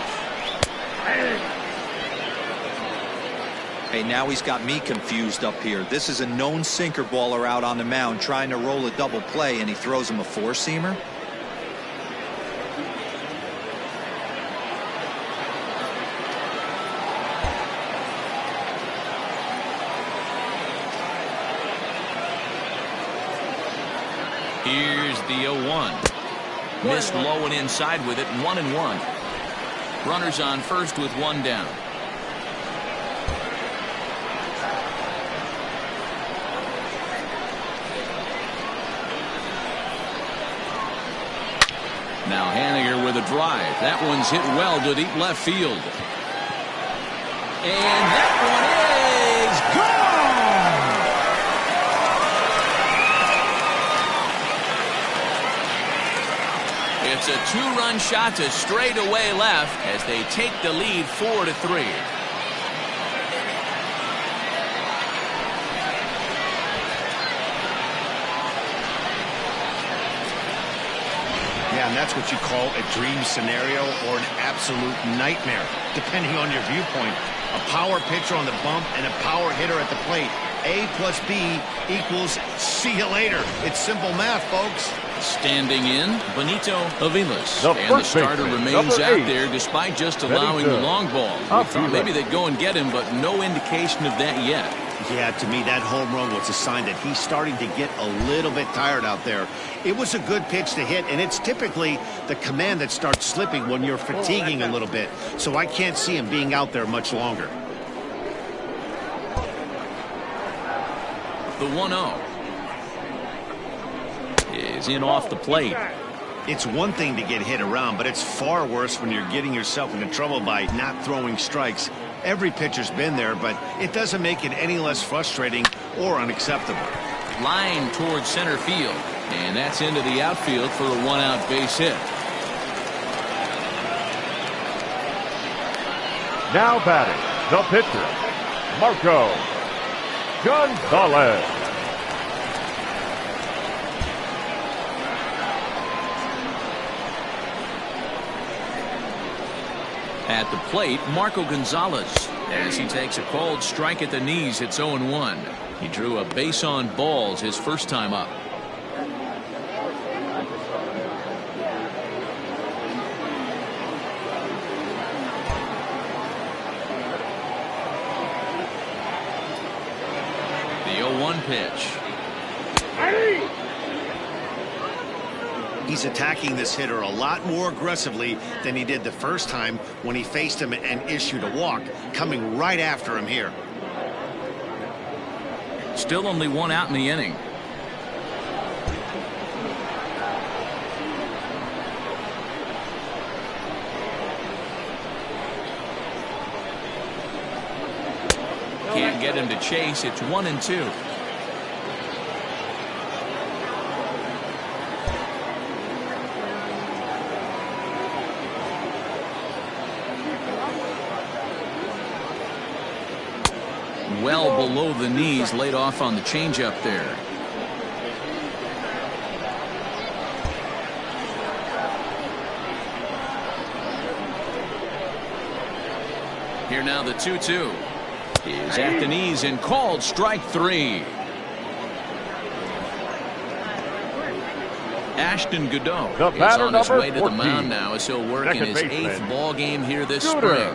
S4: Hey, now he's got me confused up here. This is a known sinker baller out on the mound trying to roll a double play, and he throws him a 4-seamer.
S1: Here's the 0-1. Missed low and inside with it, 1-1. Runners on first with 1 down. Now Haniger with a drive. That one's hit well to deep left field. And that one is gone! It's a 2-run shot to straightaway left as they take the lead 4-3.
S2: Yeah, and that's what you call a dream scenario or an absolute nightmare, depending on your viewpoint. A power pitcher on the bump and a power hitter at the plate. A plus B equals see you later. It's simple math, folks.
S1: Standing in, Benito Aviles.
S3: The
S1: And the
S3: first
S1: starter
S3: baseman,
S1: remains
S3: number
S1: out
S3: 8.
S1: there despite just allowing the long ball. We thought maybe they'd go and get him, but no indication of that yet.
S2: Yeah, to me, that home run was a sign that he's starting to get a little bit tired out there. It was a good pitch to hit, and it's typically the command that starts slipping when you're fatiguing a little bit. So I can't see him being out there much longer.
S1: The 1-0 is in off the plate.
S2: It's one thing to get hit around, but it's far worse when you're getting yourself into trouble by not throwing strikes. Every pitcher's been there, but it doesn't make it any less frustrating or unacceptable.
S1: Line towards center field, and that's into the outfield for a one-out base hit.
S3: Now batting, the pitcher, Marco Gonzalez.
S1: At the plate, Marco Gonzalez, as he takes a called strike at the knees. It's 0-1. He drew a base on balls his first time up. The 0-1 pitch.
S2: He's attacking this hitter a lot more aggressively than he did the first time when he faced him and issued a walk, coming right after him here.
S1: Still only one out in the inning. Can't get him to chase. It's 1-2. Well below the knees, laid off on the changeup there. Here now the 2-2 is at the knees and called strike 3. Ashton Godot is on his way to the mound now as he'll work in his 8th ball game here this spring.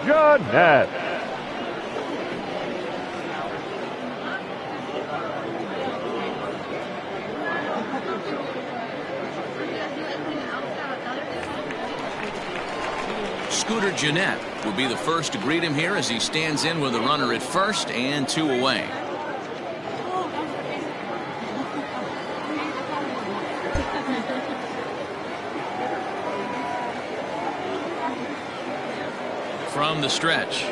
S3: Jeanette.
S1: Scooter Jeanette will be the first to greet him here as he stands in with a runner at first and 2 away. From the stretch,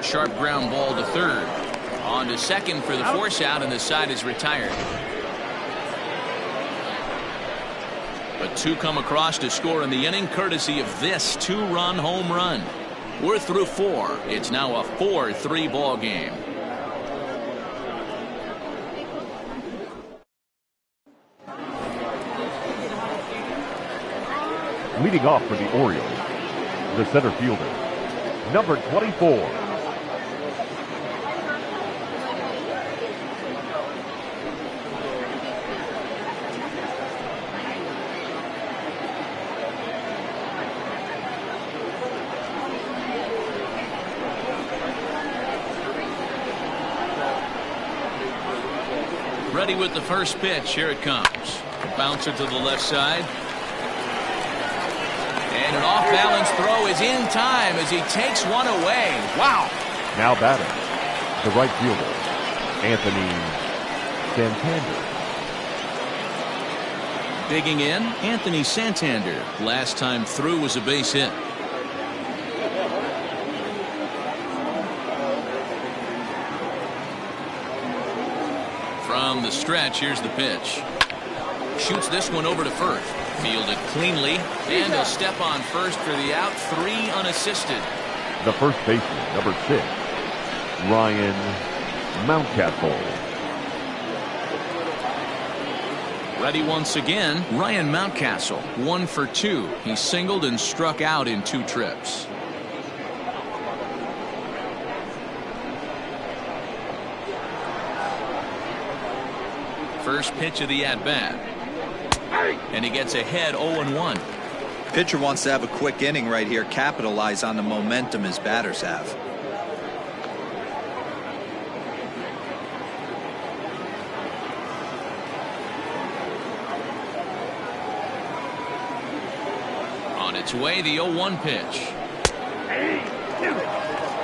S1: sharp ground ball to third. On to second for the force out, and the side is retired. But 2 come across to score in the inning, courtesy of this 2-run home run. We're through 4. It's now a 4-3 ball game.
S3: Leading off for the Orioles, the center fielder, number 24.
S1: Ready with the first pitch. Here it comes. Bouncer to the left side. And an off-balance throw is in time as he takes one away. Wow.
S3: Now batting, the right fielder, Anthony Santander.
S1: Digging in, Anthony Santander. Last time through was a base hit. From the stretch, here's the pitch. Shoots this one over to first. Fielded cleanly, and he'll step on first for the out. 3 unassisted.
S3: The first baseman, number 6, Ryan Mountcastle.
S1: Ready once again, Ryan Mountcastle, 1 for 2. He singled and struck out in 2 trips. First pitch of the at-bat. And he gets ahead 0-1.
S4: Pitcher wants to have a quick inning right here, capitalize on the momentum his batters have.
S1: On its way, the 0-1 pitch.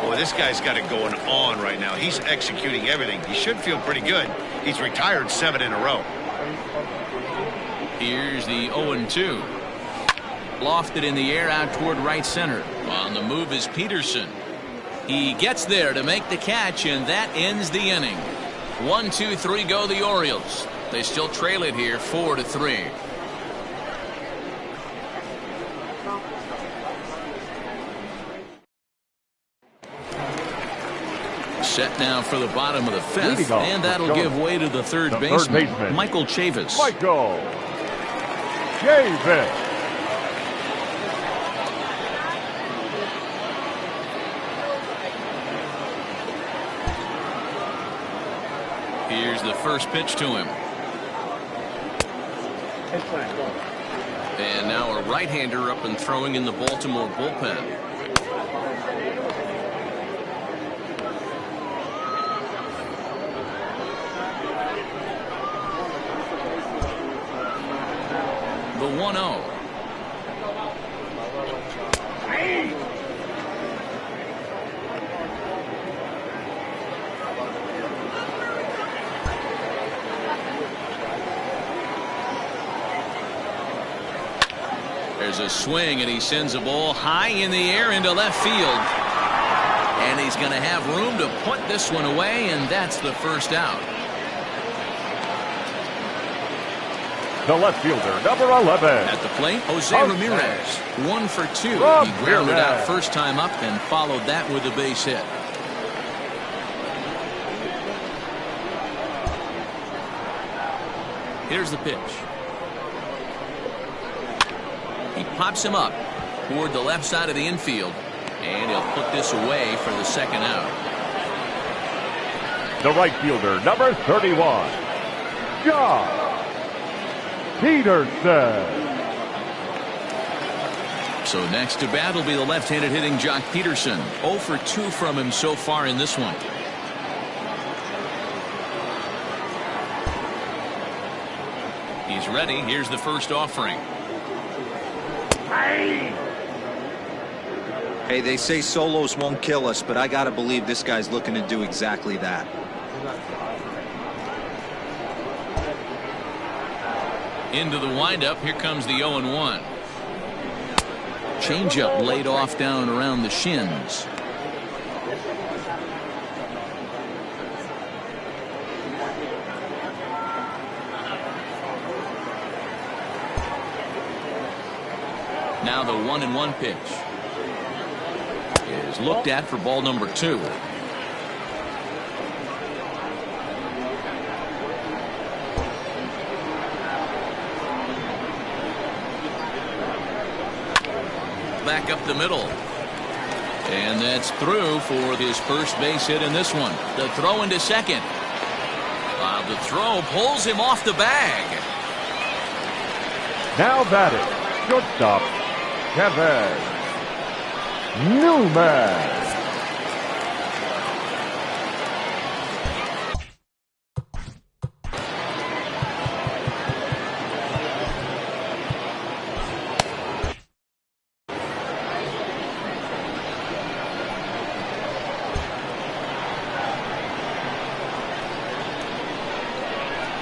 S2: Boy, this guy's got it going on right now. He's executing everything. He should feel pretty good. He's retired 7 in a row.
S1: Here's the 0-2. Lofted in the air out toward right center. On the move is Peterson. He gets there to make the catch, and that ends the inning. 1-2-3 go the Orioles. They still trail it here 4-3. Set now for the bottom of the fifth, and that'll give way to the third baseman, Michael Chavis.
S3: Michael Chavis.
S1: Here's the first pitch to him. And now a right-hander up and throwing in the Baltimore bullpen. The 1-0. There's a swing, and he sends a ball high in the air into left field. And he's going to have room to put this one away, and that's the first out.
S3: The left fielder, number 11.
S1: At the plate, Jose Ramirez. 1 for 2. He grounded out first time up and followed that with a base hit. Here's the pitch. He pops him up toward the left side of the infield, and he'll put this away for the second out.
S3: The right fielder, number 31, John Peterson.
S1: So next to bat will be the left-handed hitting Jock Peterson. 0 for 2 from him so far in this one. He's ready. Here's the first offering.
S4: Hey, they say solos won't kill us, but I gotta believe this guy's looking to do exactly that.
S1: Into the windup. Here comes the 0-1. Changeup laid off down around the shins. Now the 1-1 pitch is looked at for ball number 2. Back up the middle. And that's through for his first base hit in this one. The throw into second. The throw pulls him off the bag.
S3: Now batting, shortstop, Chavis. Newman.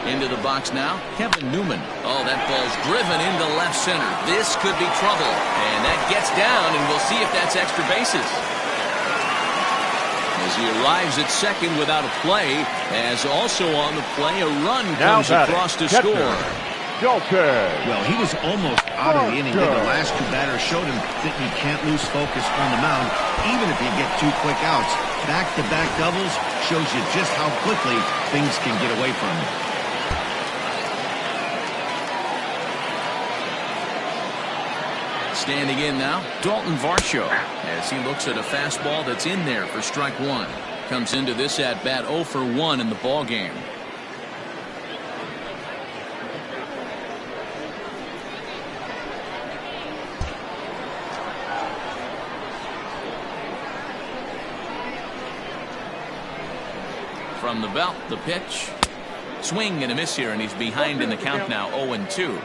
S1: Into the box now, Kevin Newman. Oh, that ball's driven into left center. This could be trouble. And that gets down, and we'll see if that's extra bases. As he arrives at second without a play, as also on the play, a run comes across to score.
S2: Well, he was almost out of the inning. The last two batters showed him that you can't lose focus on the mound, even if you get 2 quick outs. Back-to-back doubles shows you just how quickly things can get away from you.
S1: Standing in now, Dalton Varsho, as he looks at a fastball that's in there for strike 1. Comes into this at-bat 0 for 1 in the ball game. From the belt, the pitch. Swing and a miss here, and he's behind in the count now, 0-2.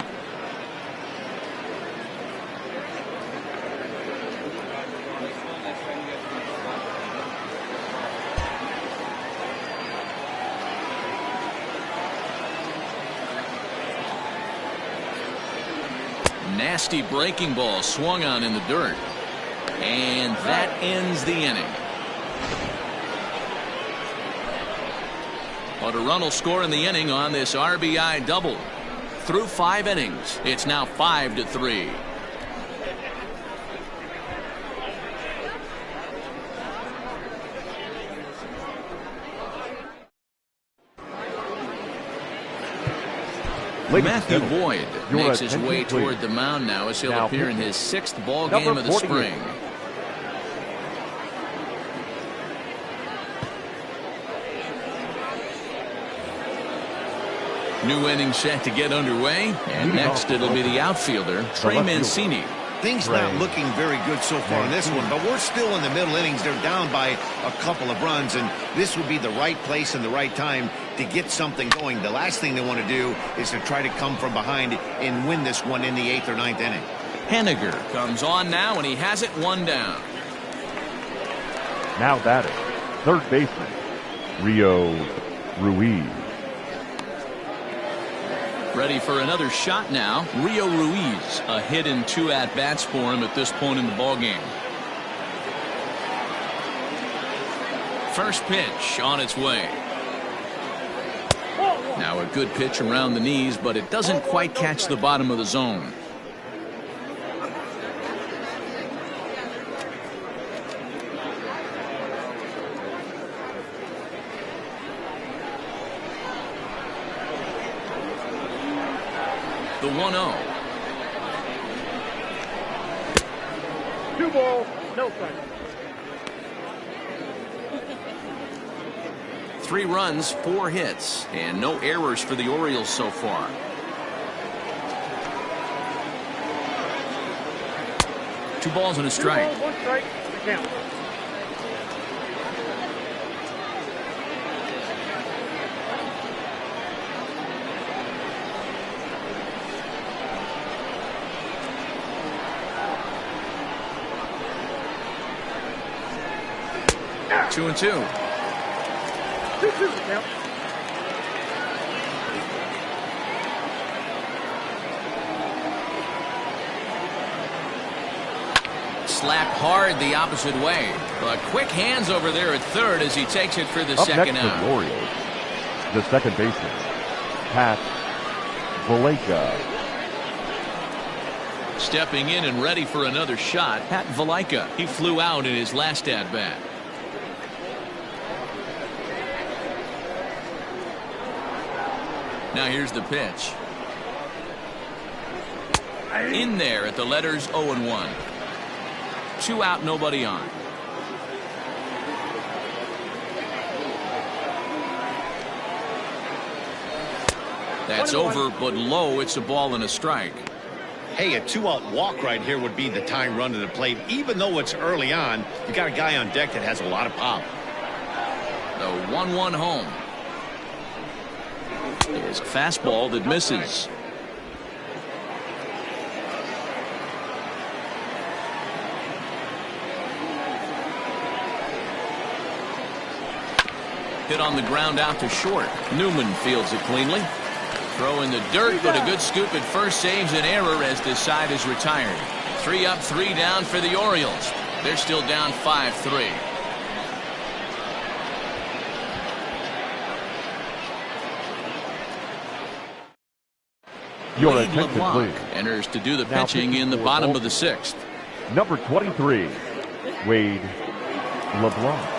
S1: Nasty breaking ball swung on in the dirt. And that ends the inning. But a run will score in the inning on this RBI double. Through 5 innings, it's now 5-3. Matthew Boyd makes his way toward the mound now as he'll appear in his 6th ball game of the spring. New inning set to get underway, and next it'll be the outfielder, Trey Mancini.
S2: Things not looking very good so far in this one, but we're still in the middle innings. They're down by a couple of runs, and this would be the right place and the right time to get something going. The last thing they want to do is to try to come from behind and win this one in the 8th or 9th inning.
S1: Henniger comes on now, and he has it 1 down.
S3: Now batting, third baseman, Rio Ruiz.
S1: Ready for another shot now. Rio Ruiz, a hit in 2 at-bats for him at this point in the ballgame. First pitch on its way. Now a good pitch around the knees, but it doesn't quite catch the bottom of the zone. The 1-0.
S5: 2 balls, no strikes.
S1: 3 runs, 4 hits, and no errors for the Orioles so far. Two balls and a strike.
S5: 2 balls, 1 strike, the count.
S1: Two and 2.
S5: 2-2 count.
S1: Slapped hard the opposite way. But quick hands over there at third as he takes it for the
S3: Up
S1: second
S3: next
S1: out.
S3: for the Orioles, the second baseman, Pat Valaika.
S1: Stepping in and ready for another shot, Pat Valaika. He flew out in his last at-bat. Now here's the pitch. In there at the letters 0-1. 2 out, nobody on. That's over, but low. It's a ball and a strike.
S2: Hey, a 2-out walk right here would be the tying run to the plate. Even though it's early on, you got a guy on deck that has a lot of pop.
S1: The 1-1 home. Is fastball that misses. Hit on the ground out to short. Newman fields it cleanly. Throw in the dirt, but a good scoop at first saves an error as this side is retired. 3 up, 3 down for the Orioles. They're still down 5-3.
S3: Your
S1: Wade
S3: attention,
S1: LeBlanc
S3: please.
S1: enters to do the
S3: Now
S1: pitching in the
S3: for
S1: bottom of the
S3: Baltimore.
S1: 6th.
S3: Number 23, Wade LeBlanc.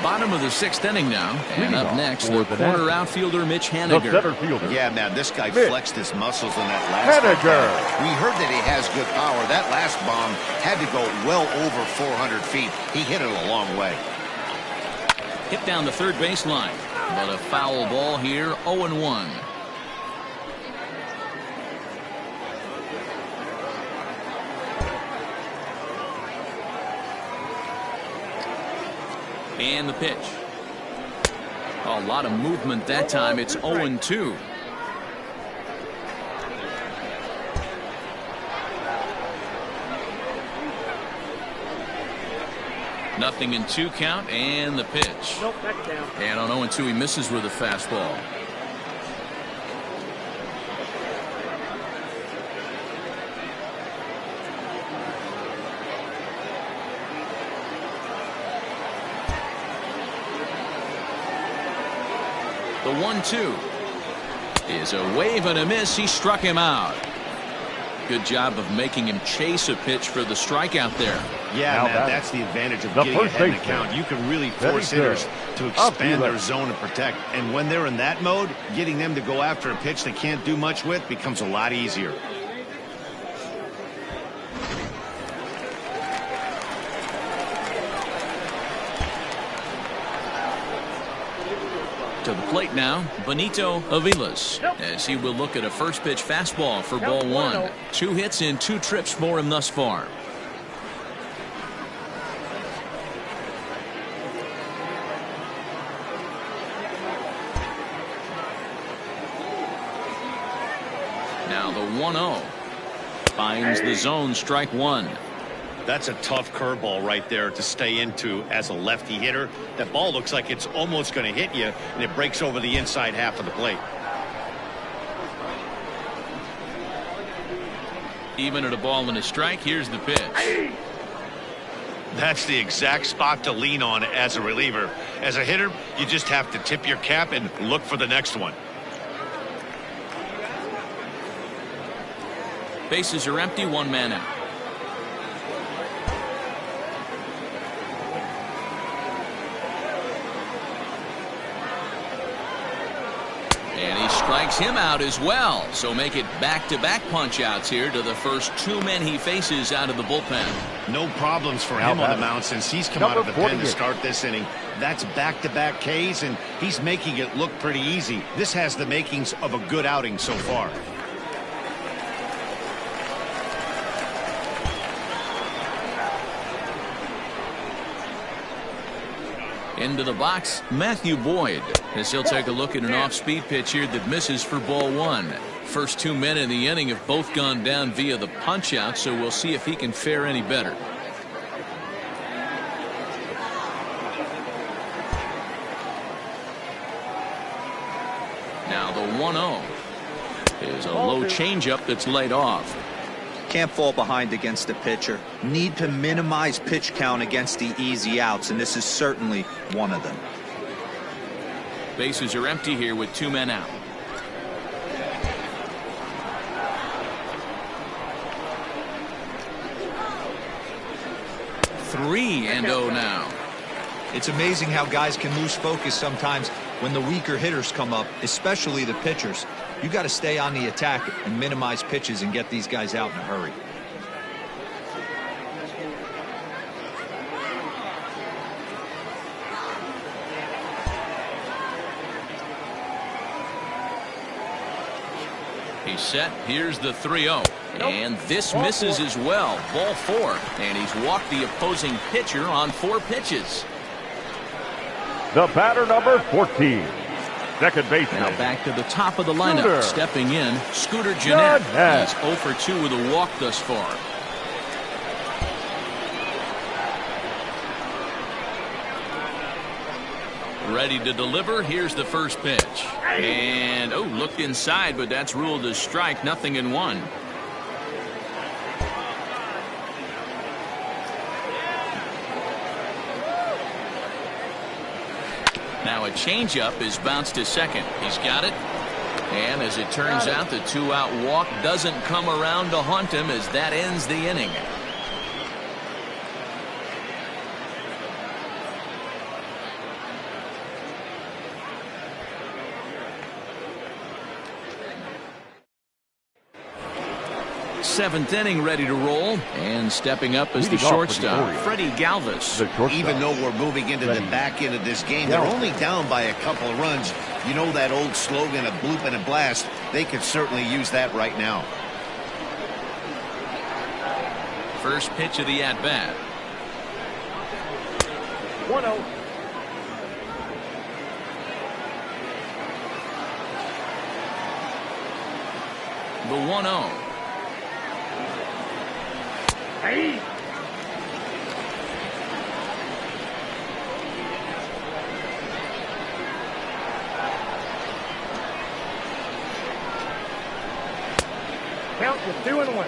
S1: Bottom of the 6th inning now. And up next, the
S3: for the
S1: corner
S3: Nationals,
S1: outfielder Mitch
S3: The
S1: Henniger.
S3: center fielder,
S2: Yeah, man, this guy
S3: Mitch
S2: flexed his muscles in that last
S3: Henniger.
S2: at-bat. We heard that he has good power. That last bomb had to go well over 400 feet. He hit it a long way.
S1: Hit down the third baseline. But a foul ball here, 0-1. And the pitch. A lot of movement that time. It's 0-2. Nothing in 2 count, and the pitch.
S5: Nope, that's down.
S1: And on 0-2, he misses with a fastball. The 1-2 is a wave and a miss. He struck him out. Good job of making him chase a pitch for the strikeout there.
S2: Yeah,
S3: Now
S2: man, that's the advantage of
S3: the
S2: getting
S3: first
S2: ahead in the
S3: baseman.
S2: count. You can really
S3: Very
S2: force
S3: good.
S2: hitters to expand their zone and protect. And when they're in that mode, getting them to go after a pitch they can't do much with becomes a lot easier.
S1: To the plate now, Benito Aviles, as he will look at a first pitch fastball for ball 1. 2 hits in 2 trips for him thus far. Now the 1-0 finds the zone, strike 1.
S2: That's a tough curveball right there to stay into as a lefty hitter. That ball looks like it's almost going to hit you, and it breaks over the inside half of the plate.
S1: Even at a ball and a strike, here's the pitch.
S2: That's the exact spot to lean on as a reliever. As a hitter, you just have to tip your cap and look for the next one.
S1: Bases are empty, 1 man out. And he strikes him out as well. So make it back-to-back punch-outs here to the first 2 men he faces out of the bullpen.
S2: No problems for
S3: Now
S2: him on the
S3: batting,
S2: mound since he's come out
S3: number
S2: of the pen to
S3: 48.
S2: start this inning. That's back-to-back Ks, and he's making it look pretty easy. This has the makings of a good outing so far.
S1: Into the box, Matthew Boyd, as he'll take a look at an off-speed pitch here that misses for ball 1. First 2 men in the inning have both gone down via the punch-out, so we'll see if he can fare any better. Now the 1-0 is a low changeup that's laid off.
S4: Can't fall behind against the pitcher. Need to minimize pitch count against the easy outs, and this is certainly one of them.
S1: Bases are empty here with 2 men out. Three and 0 now.
S4: It's amazing how guys can lose focus sometimes when the weaker hitters come up, especially the pitchers. You got to stay on the attack and minimize pitches and get these guys out in a hurry.
S1: He's set. Here's the 3-0. And this misses as well. Ball 4. And he's walked the opposing pitcher on 4 pitches.
S3: The batter, number 14. Second baseman.
S1: Now back to the top of the lineup.
S3: Scooter.
S1: Stepping in, Scooter Jeanette.
S3: Jeanette.
S1: He's 0 for 2 with a walk thus far. Ready to deliver. Here's the first pitch. And, oh, looked inside, but that's ruled as strike. Nothing in 1. Now a changeup is bounced to second. He's got it. And as it turns out, the 2-out walk doesn't come around to haunt him as that ends the inning. Seventh inning ready to roll, and stepping up as the
S3: Leading off for the
S1: shortstop,
S3: Orioles.
S1: Freddie Galvis.
S3: The shortstop.
S2: Even though we're moving into the back end of this game, they're only down by a couple of runs. You know that old slogan, a bloop and a blast. They could certainly use that right now.
S1: First pitch of the at-bat.
S5: 1-0.
S1: the 1-0.
S5: Hey. Count is 2-1.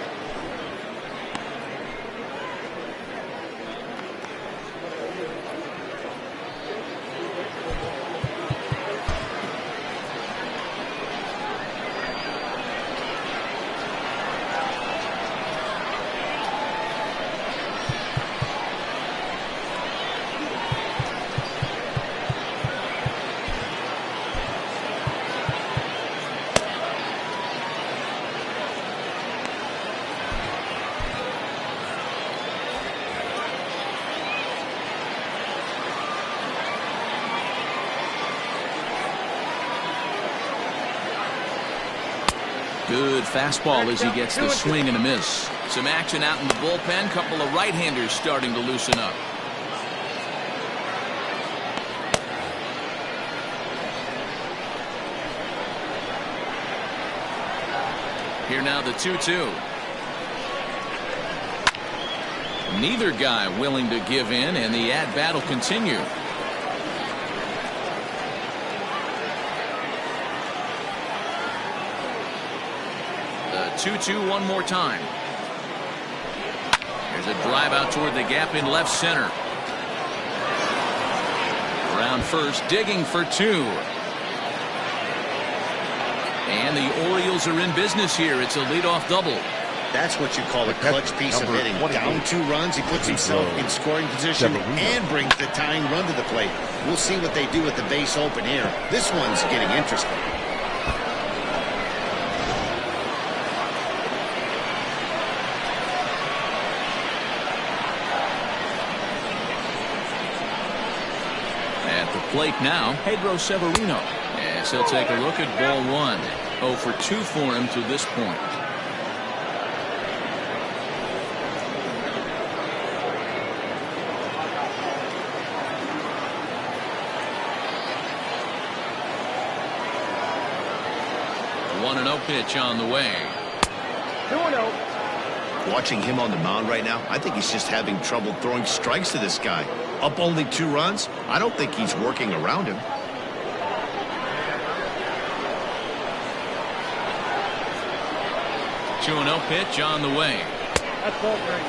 S1: Good fastball as he gets the swing and a miss. Some action out in the bullpen. Couple of right-handers starting to loosen up. Here now the 2-2. Neither guy willing to give in, and the at-bat will continue. The 2-2 one more time. There's a drive out toward the gap in left center. Around first, digging for two. And the Orioles are in business here. It's a leadoff double.
S2: That's what you call a clutch piece of hitting. Down 2 runs, he puts himself in scoring position and brings the tying run to the plate. We'll see what they do with the base open here. This one's getting interesting.
S1: At the plate now, Pedro Severino. As he'll take a look at ball 1. 0 for 2 for him to this point. One 1-0 pitch on the way.
S5: 2-0.
S2: Watching him on the mound right now, I think he's just having trouble throwing strikes to this guy. Up only 2 runs, I don't think he's working around him.
S1: 2-0 pitch on the way.
S5: That's ball three.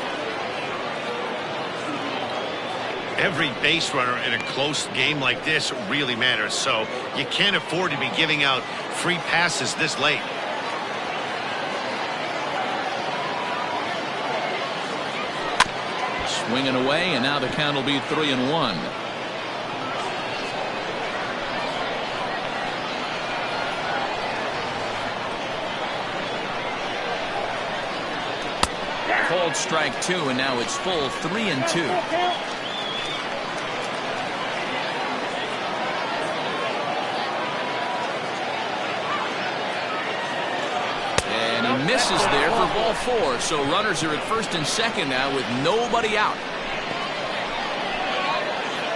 S2: Every base runner in a close game like this really matters, so you can't afford to be giving out free passes this late.
S1: Swinging away, and now the count will be 3-1. Called strike 2, and now it's full 3-2. And he misses there for ball 4. So runners are at first and second now with nobody out.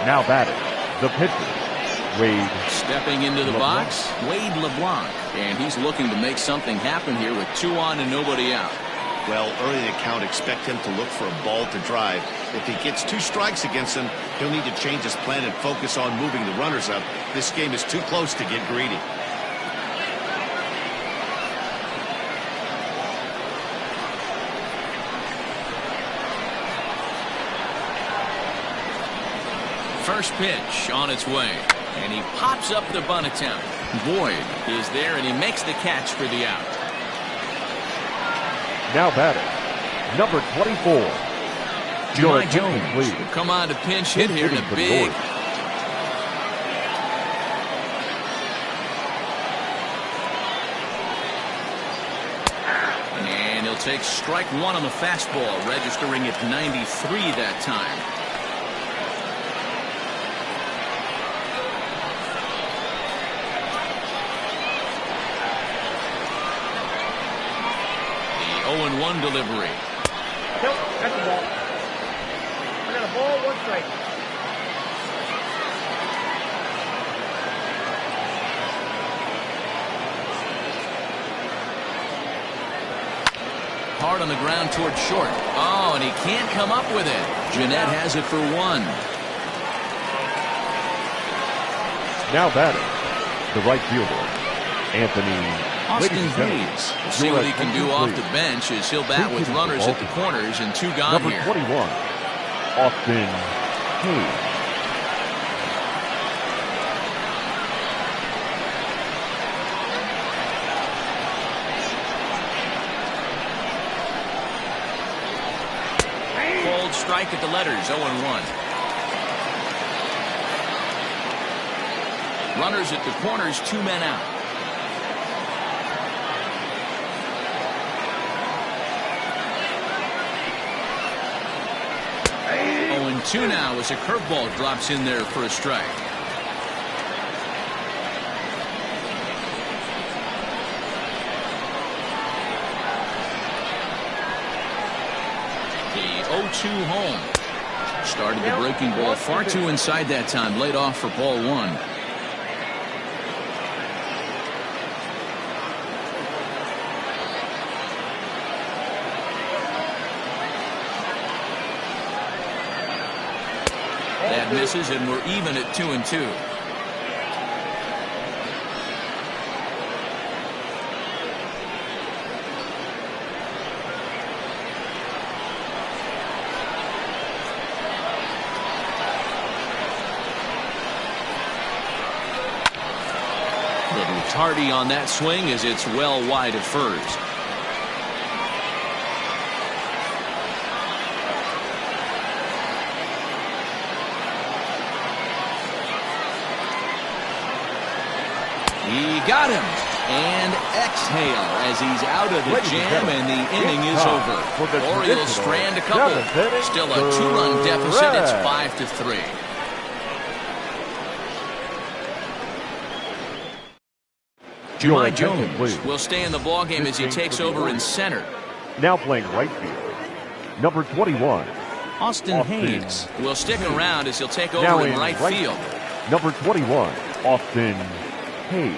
S3: Now batting, the pitcher, Wade.
S1: Stepping into the box, Wade LeBlanc. And he's looking to make something happen here with 2 on and nobody out.
S2: Well, early in the count, expect him to look for a ball to drive. If he gets 2 strikes against him, he'll need to change his plan and focus on moving the runners up. This game is too close to get greedy.
S1: First pitch on its way, and he pops up the bunt attempt. Boyd is there, and he makes the catch for the out.
S3: Now batting, number 24.
S1: Jahmai Jones will come on to pinch hit here in a big. And he'll take strike 1 on the fastball, registering at 93 that time. The 0-1 delivery.
S5: Nope, that's a ball. I got a ball, 1 strike.
S1: hard on the ground toward short. Oh, and he can't come up with it. Jeanette has it for 1.
S3: Now batting, the right fielder, Anthony.
S1: Austin Hayes. We'll see what he can do off the bench as he'll bat with runners at the corners and 2 gone
S3: Number
S1: here.
S3: 21, Austin Hayes.
S1: Cold strike at the letters, 0-1. Runners at the corners, 2 men out. And 2 now as a curveball drops in there for a strike. The 0-2 home. Started the breaking ball far too inside that time. Laid off for ball 1. That misses, and we're even at 2-2. Little tardy on that swing as it's well wide of first. He got him, and exhale as he's out of the jam, and the inning is over. Orioles strand a couple. Still a 2-run deficit. It's 5-3. Jahmai Jones will stay in the ballgame as he takes over in center.
S3: Now playing right field, number 21,
S1: Austin Hayes will stick around as he'll take over in right field.
S3: Number 21, Austin Hayes.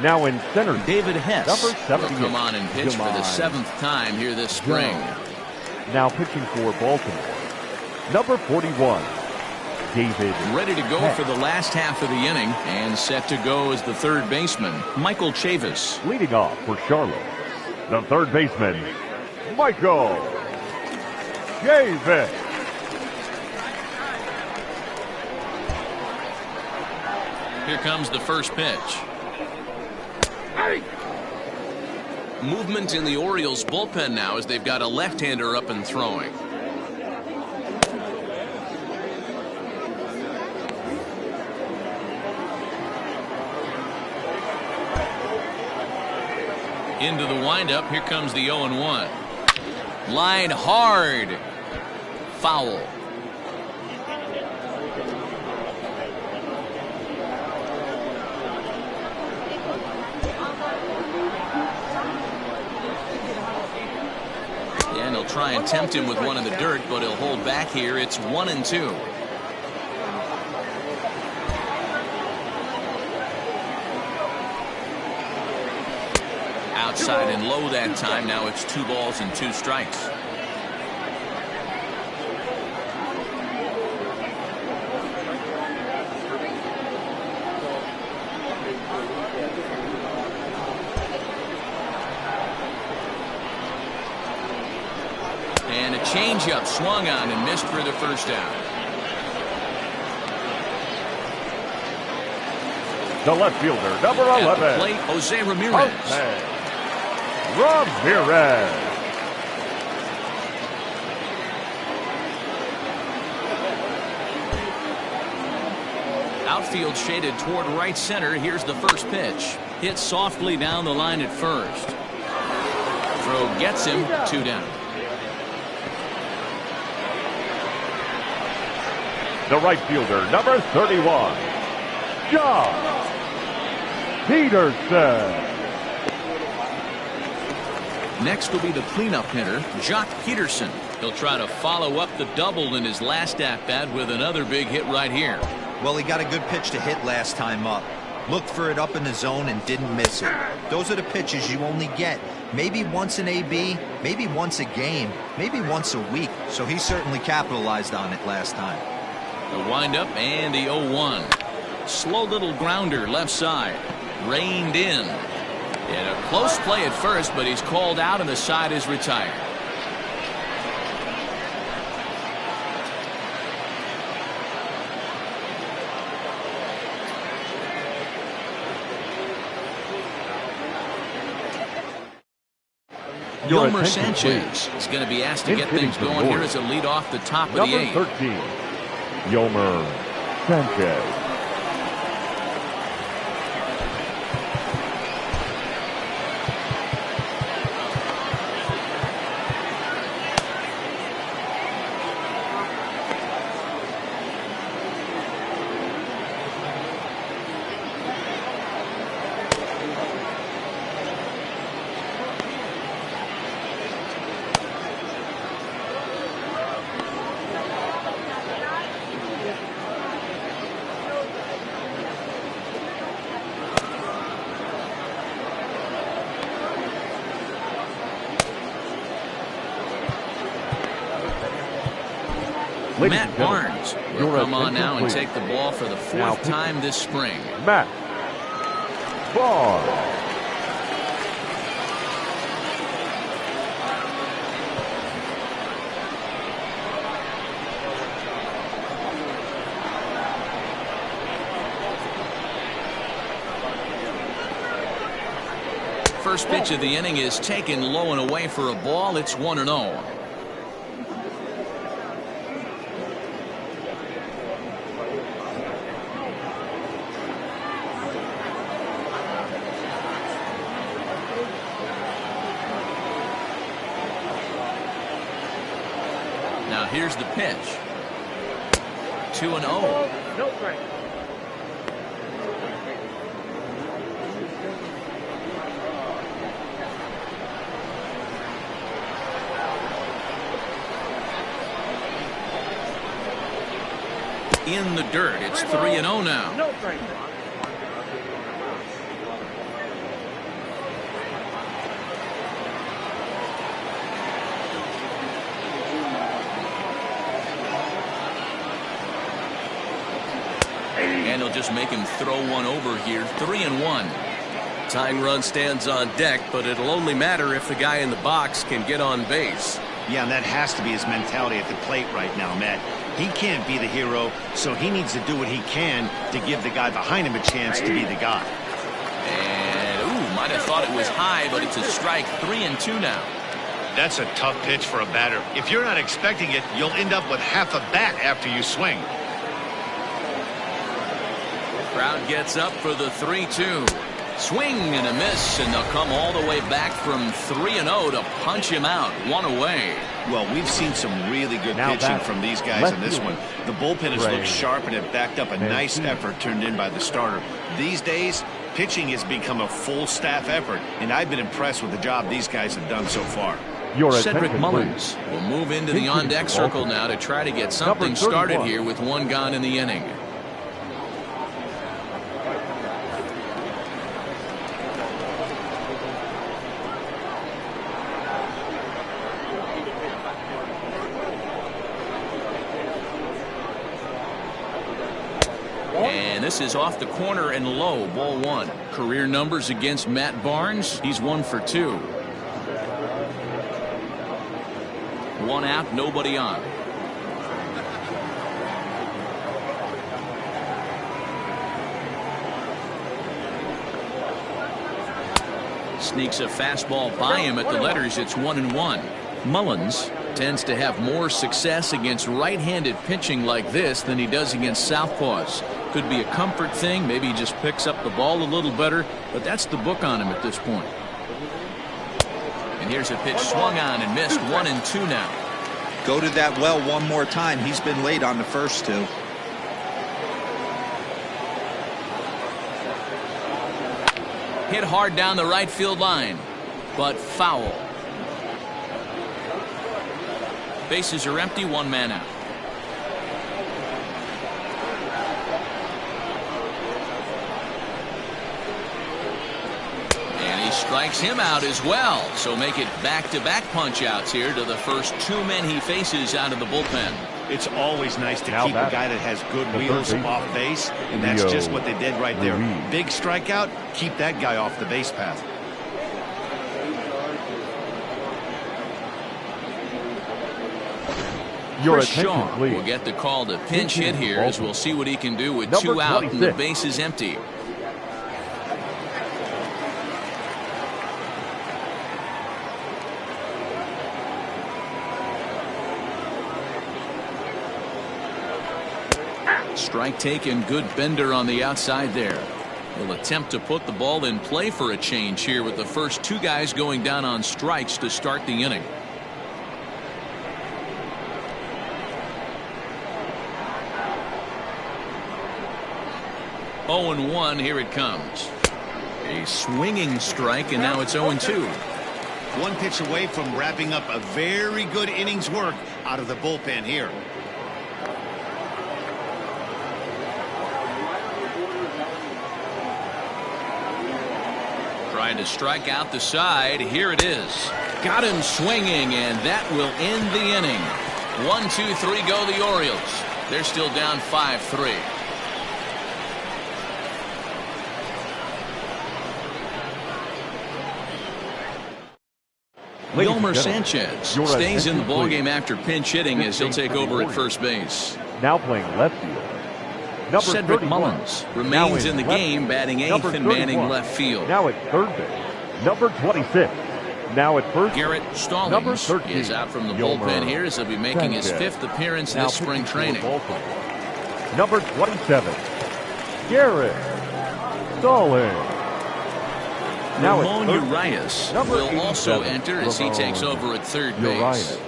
S3: Now in center,
S1: David Hess
S3: number 70
S1: will come on and pitch for the 7th time here this spring.
S3: Now pitching for Baltimore, number 41, David
S1: ready to go
S3: Hess.
S1: For the last half of the inning, and set to go as the third baseman, Michael Chavis.
S3: Leading off for Charlotte, the third baseman, Michael Chavis.
S1: Here comes the first pitch. Movement in the Orioles bullpen now as they've got a left-hander up and throwing. Into the windup. Here comes the 0-1. Line hard. Foul. And he'll try and tempt him with one in the dirt, but he'll hold back here. It's 1-2. Outside and low that time. Now it's 2 balls and 2 strikes. And a changeup swung on and missed for the first out.
S3: The left fielder, number 11.
S1: At the plate, Jose Ramirez.
S3: Ramirez.
S1: Outfield shaded toward right center. Here's the first pitch. Hit softly down the line at first. Throw gets him. 2 down.
S3: The right fielder, number 31, John Peterson.
S1: Next will be the cleanup hitter, Jock Peterson. He'll try to follow up the double in his last at-bat with another big hit right here.
S4: Well, he got a good pitch to hit last time up. Looked for it up in the zone and didn't miss it. Those are the pitches you only get. Maybe once an AB, maybe once a game, maybe once a week. So he certainly capitalized on it last time.
S1: The windup and the 0-1. Slow little grounder left side. Reined in. And a close play at first, but he's called out and the side is retired. Yolmer Sanchez is going to be asked to get things going here as a lead off the top of the 8th.
S3: Number 13, Yolmer Sanchez.
S1: Matt Barnes will come on now and take the ball for the 4th time this spring.
S3: Matt Barnes.
S1: First pitch of the inning is taken low and away for a ball. It's 1-0. Now here's the pitch. 2-0.
S5: No strike.
S1: In the dirt. It's 3-0 now.
S5: No strike.
S1: And he'll just make him throw one over here. 3-1.
S6: Tying run stands on deck, but it'll only matter if the guy in the box can get on base.
S2: Yeah, and that has to be his mentality at the plate right now, Matt. He can't be the hero, so he needs to do what he can to give the guy behind him a chance to be the guy.
S1: And, ooh, might have thought it was high, but it's a strike. 3-2 now.
S2: That's a tough pitch for a batter. If you're not expecting it, you'll end up with half a bat after you swing.
S1: Crowd gets up for the 3-2. Swing and a miss, and they'll come all the way back from 3-0 to punch him out. One away.
S2: Well, we've seen some really good pitching from these guys in this one. The bullpen has looked sharp and it backed up a nice effort turned in by the starter. These days, pitching has become a full staff effort, and I've been impressed with the job these guys have done so far.
S1: Cedric Mullins will move into the on-deck circle now to try to get something started here with one gone in the inning. And this is off the corner and low, ball 1. Career numbers against Matt Barnes. He's 1 for 2. 1 out, nobody on. Sneaks a fastball by him at the letters. It's 1-1. Mullins tends to have more success against right-handed pitching like this than he does against southpaws. Could be a comfort thing. Maybe he just picks up the ball a little better, but that's the book on him at this point. And here's a pitch swung on and missed. 1-2 now.
S4: Go to that well one more time. He's been late on the first 2.
S1: Hit hard down the right field line, but foul. Bases are empty, 1 man out. Strikes him out as well. So make it back-to-back punch-outs here to the first 2 men he faces out of the bullpen.
S2: It's always nice to
S3: Now
S2: keep a guy that has good wheels off base, and that's just what they did right there. Big strikeout, keep that guy off the base path.
S3: Your
S1: Chris
S3: attention,
S1: Shaw
S3: please.
S1: will get the call to pinch hit here as we'll see what he can do with
S3: Number
S1: 2 out and the
S3: 26.
S1: base is empty. Strike taken, good bender on the outside there. He'll attempt to put the ball in play for a change here with the first 2 guys going down on strikes to start the inning. Oh and 1, here it comes. A swinging strike, and now it's 0-2.
S2: 1 pitch away from wrapping up a very good innings work out of the bullpen here.
S1: Trying to strike out the side. Here it is. Got him swinging, and that will end the inning. 1, 2, 3 go the Orioles. They're still down 5-3. Wilmer Sanchez stays in the ballgame after pinch hitting as he'll take over at first base.
S3: Now playing left field. Number
S1: Cedric
S3: 31.
S1: Mullins remains in the game, batting 8th and manning left field.
S3: Now at third base. Number 26. Now at first.
S1: Garrett
S3: Number
S1: Stallings
S3: 13.
S1: is out from the
S3: Wilmer
S1: bullpen here as he'll be making his
S3: Sanchez.
S1: 5th appearance
S3: Now
S1: this spring training.
S3: Number 27. Garrett Stallings. Now
S1: Ramon
S3: at third.
S1: Urias
S3: Number
S1: will also
S3: 87,
S1: enter as he
S3: Ramon
S1: takes over at third
S3: Urias.
S1: base.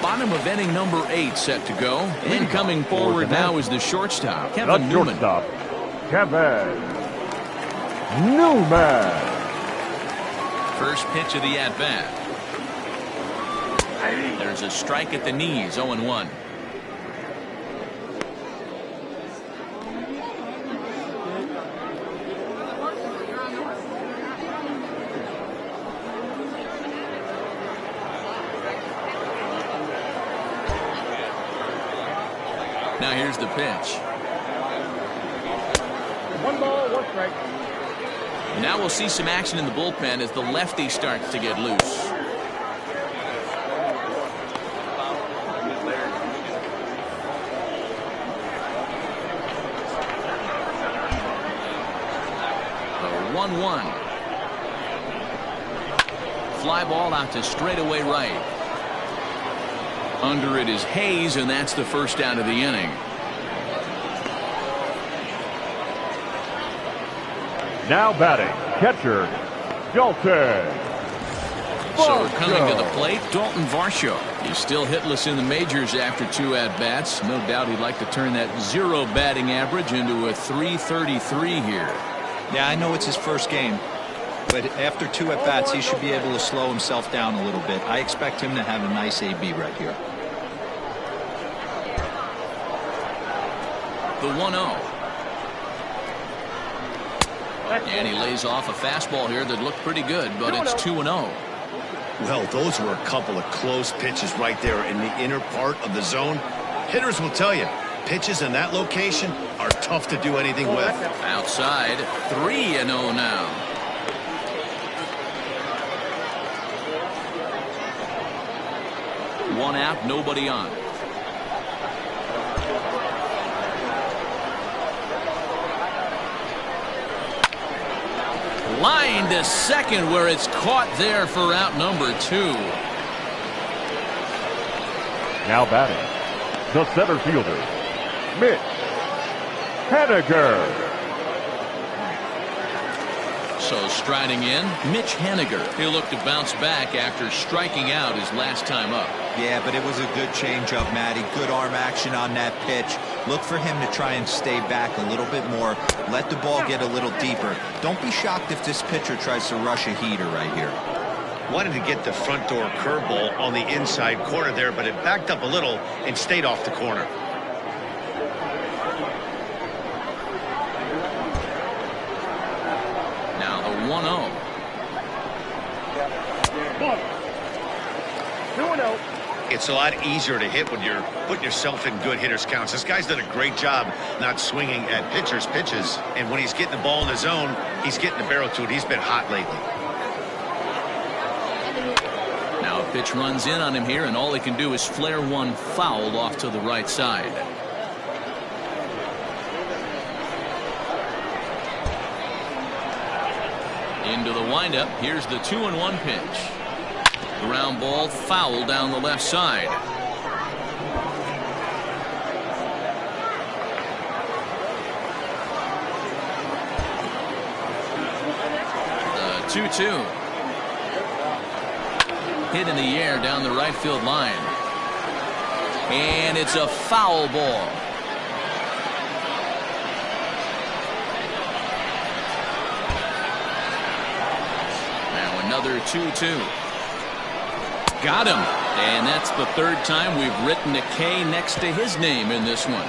S1: Bottom of inning number 8 set to go. And coming forward now is the shortstop, Kevin Newman.
S3: Shortstop, Kevin Newman.
S1: First pitch of the at-bat. There's a strike at the knees, 0-1. Now here's the pitch.
S5: 1 ball, 1 strike.
S1: Now we'll see some action in the bullpen as the lefty starts to get loose. The 1-1. Fly ball out to straightaway right. Under it is Hayes, and that's the first out of the inning.
S3: Now batting, catcher, Dalton.
S1: So coming to the plate, Dalton Varsho. He's still hitless in the majors after 2 at-bats. No doubt he'd like to turn that 0 batting average into a .333 here.
S4: Yeah, I know it's his first game, but after 2 at-bats, he should be able to slow himself down a little bit. I expect him to have a nice AB right here.
S1: The 1-0. And he lays off a fastball here that looked pretty good, but it's 2-0.
S2: Well, those were a couple of close pitches right there in the inner part of the zone. Hitters will tell you, pitches in that location are tough to do anything with.
S1: Outside, 3-0 now. One out, nobody on. Line to second where it's caught there for out number 2.
S3: Now batting, the center fielder, Mitch Haniger.
S1: So striding in, Mitch Haniger. He'll look to bounce back after striking out his last time up.
S4: Yeah, but it was a good changeup, Matty. Good arm action on that pitch. Look for him to try and stay back a little bit more. Let the ball get a little deeper. Don't be shocked if this pitcher tries to rush a heater right here.
S2: Wanted to get the front door curveball on the inside corner there, but it backed up a little and stayed off the corner.
S1: 1-0.
S5: 2-0.
S2: It's a lot easier to hit when you're putting yourself in good hitters' counts. This guy's done a great job not swinging at pitchers' pitches. And when he's getting the ball in his zone, he's getting the barrel to it. He's been hot lately.
S1: Now a pitch runs in on him here, and all he can do is flare one foul off to the right side. Into the windup. Here's the 2-1 pitch. Ground ball foul down the left side. The 2-2. Hit in the air down the right field line. And it's a foul ball. Now another 2-2. Got him. And that's the third time we've written a K next to his name in this one.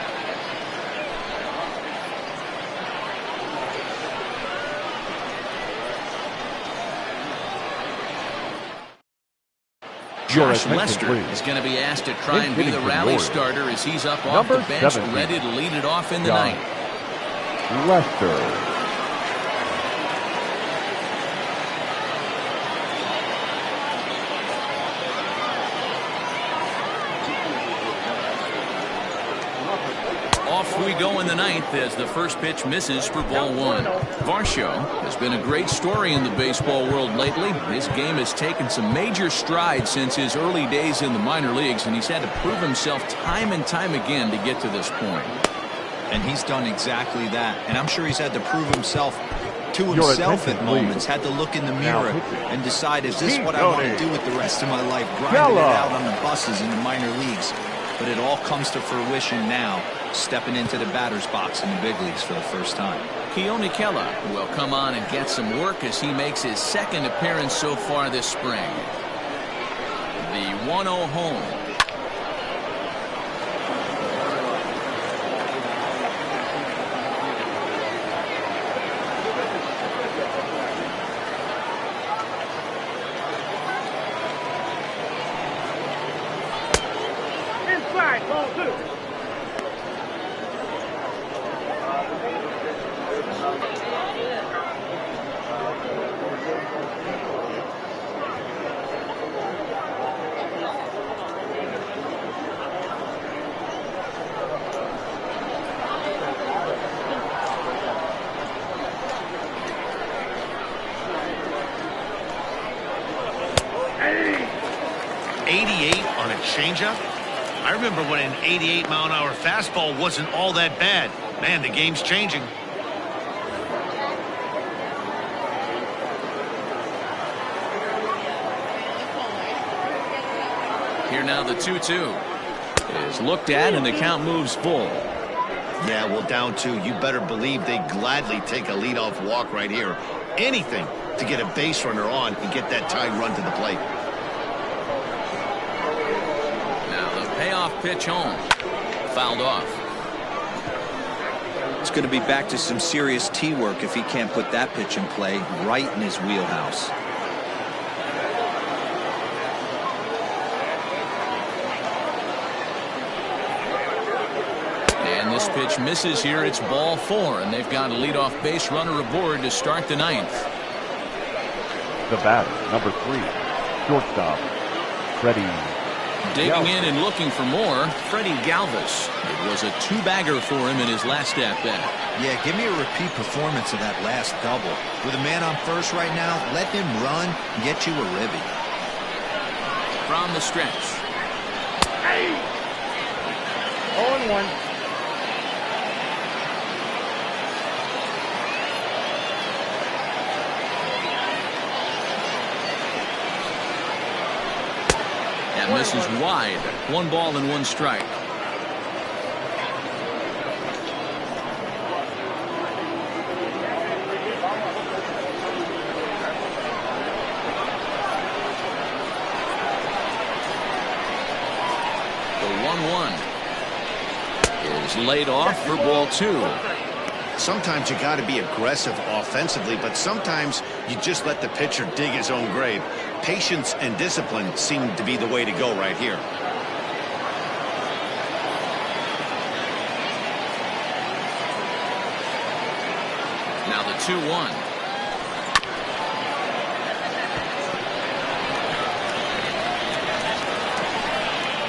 S1: Josh Lester is going to be asked to try and be the rally starter as he's up off the bench, ready to lead it off in the ninth.
S3: Lester.
S1: Off we go in the ninth as the first pitch misses for ball one. Varsho has been a great story in the baseball world lately. His game has taken some major strides since his early days in the minor leagues, and he's had to prove himself time and time again to get to this point.
S4: And he's done exactly that. And I'm sure he's had to prove himself to himself at moments. Had to look in the mirror and decide, is this what I want to do with the rest of my life? Grinding it out on the buses in the minor leagues. But it all comes to fruition now, stepping into the batter's box in the big leagues for the first time.
S1: Keone Kela will come on and get some work as he makes his second appearance so far this spring. The 1-0 home.
S5: Inside, ball 2.
S2: On a changeup? I remember when an 88-mile-an-hour fastball wasn't all that bad. Man, the game's changing.
S1: Here now the 2-2 is looked at and the count moves full.
S2: Yeah, well, down 2. You better believe they gladly take a leadoff walk right here. Anything to get a base runner on and get that tied run to the plate.
S1: Payoff pitch home. Fouled off.
S4: It's going to be back to some serious tee work if he can't put that pitch in play right in his wheelhouse.
S1: And this pitch misses here. It's ball 4, and they've got a leadoff base runner aboard to start the ninth.
S3: The batter, number 3, shortstop, Freddie.
S1: Digging in and looking for more, Freddie Galvis. It was a 2-bagger for him in his last at-bat.
S4: Yeah, give me a repeat performance of that last double. With a man on first right now, let him run and get you a ribby.
S1: From the stretch.
S5: 0-1.
S1: That misses wide. 1 ball and 1 strike. The 1-1 is laid off for ball 2.
S2: Sometimes you got to be aggressive offensively, but sometimes You just let the pitcher dig his own grave. Patience and discipline seem to be the way to go right here.
S1: Now the 2-1.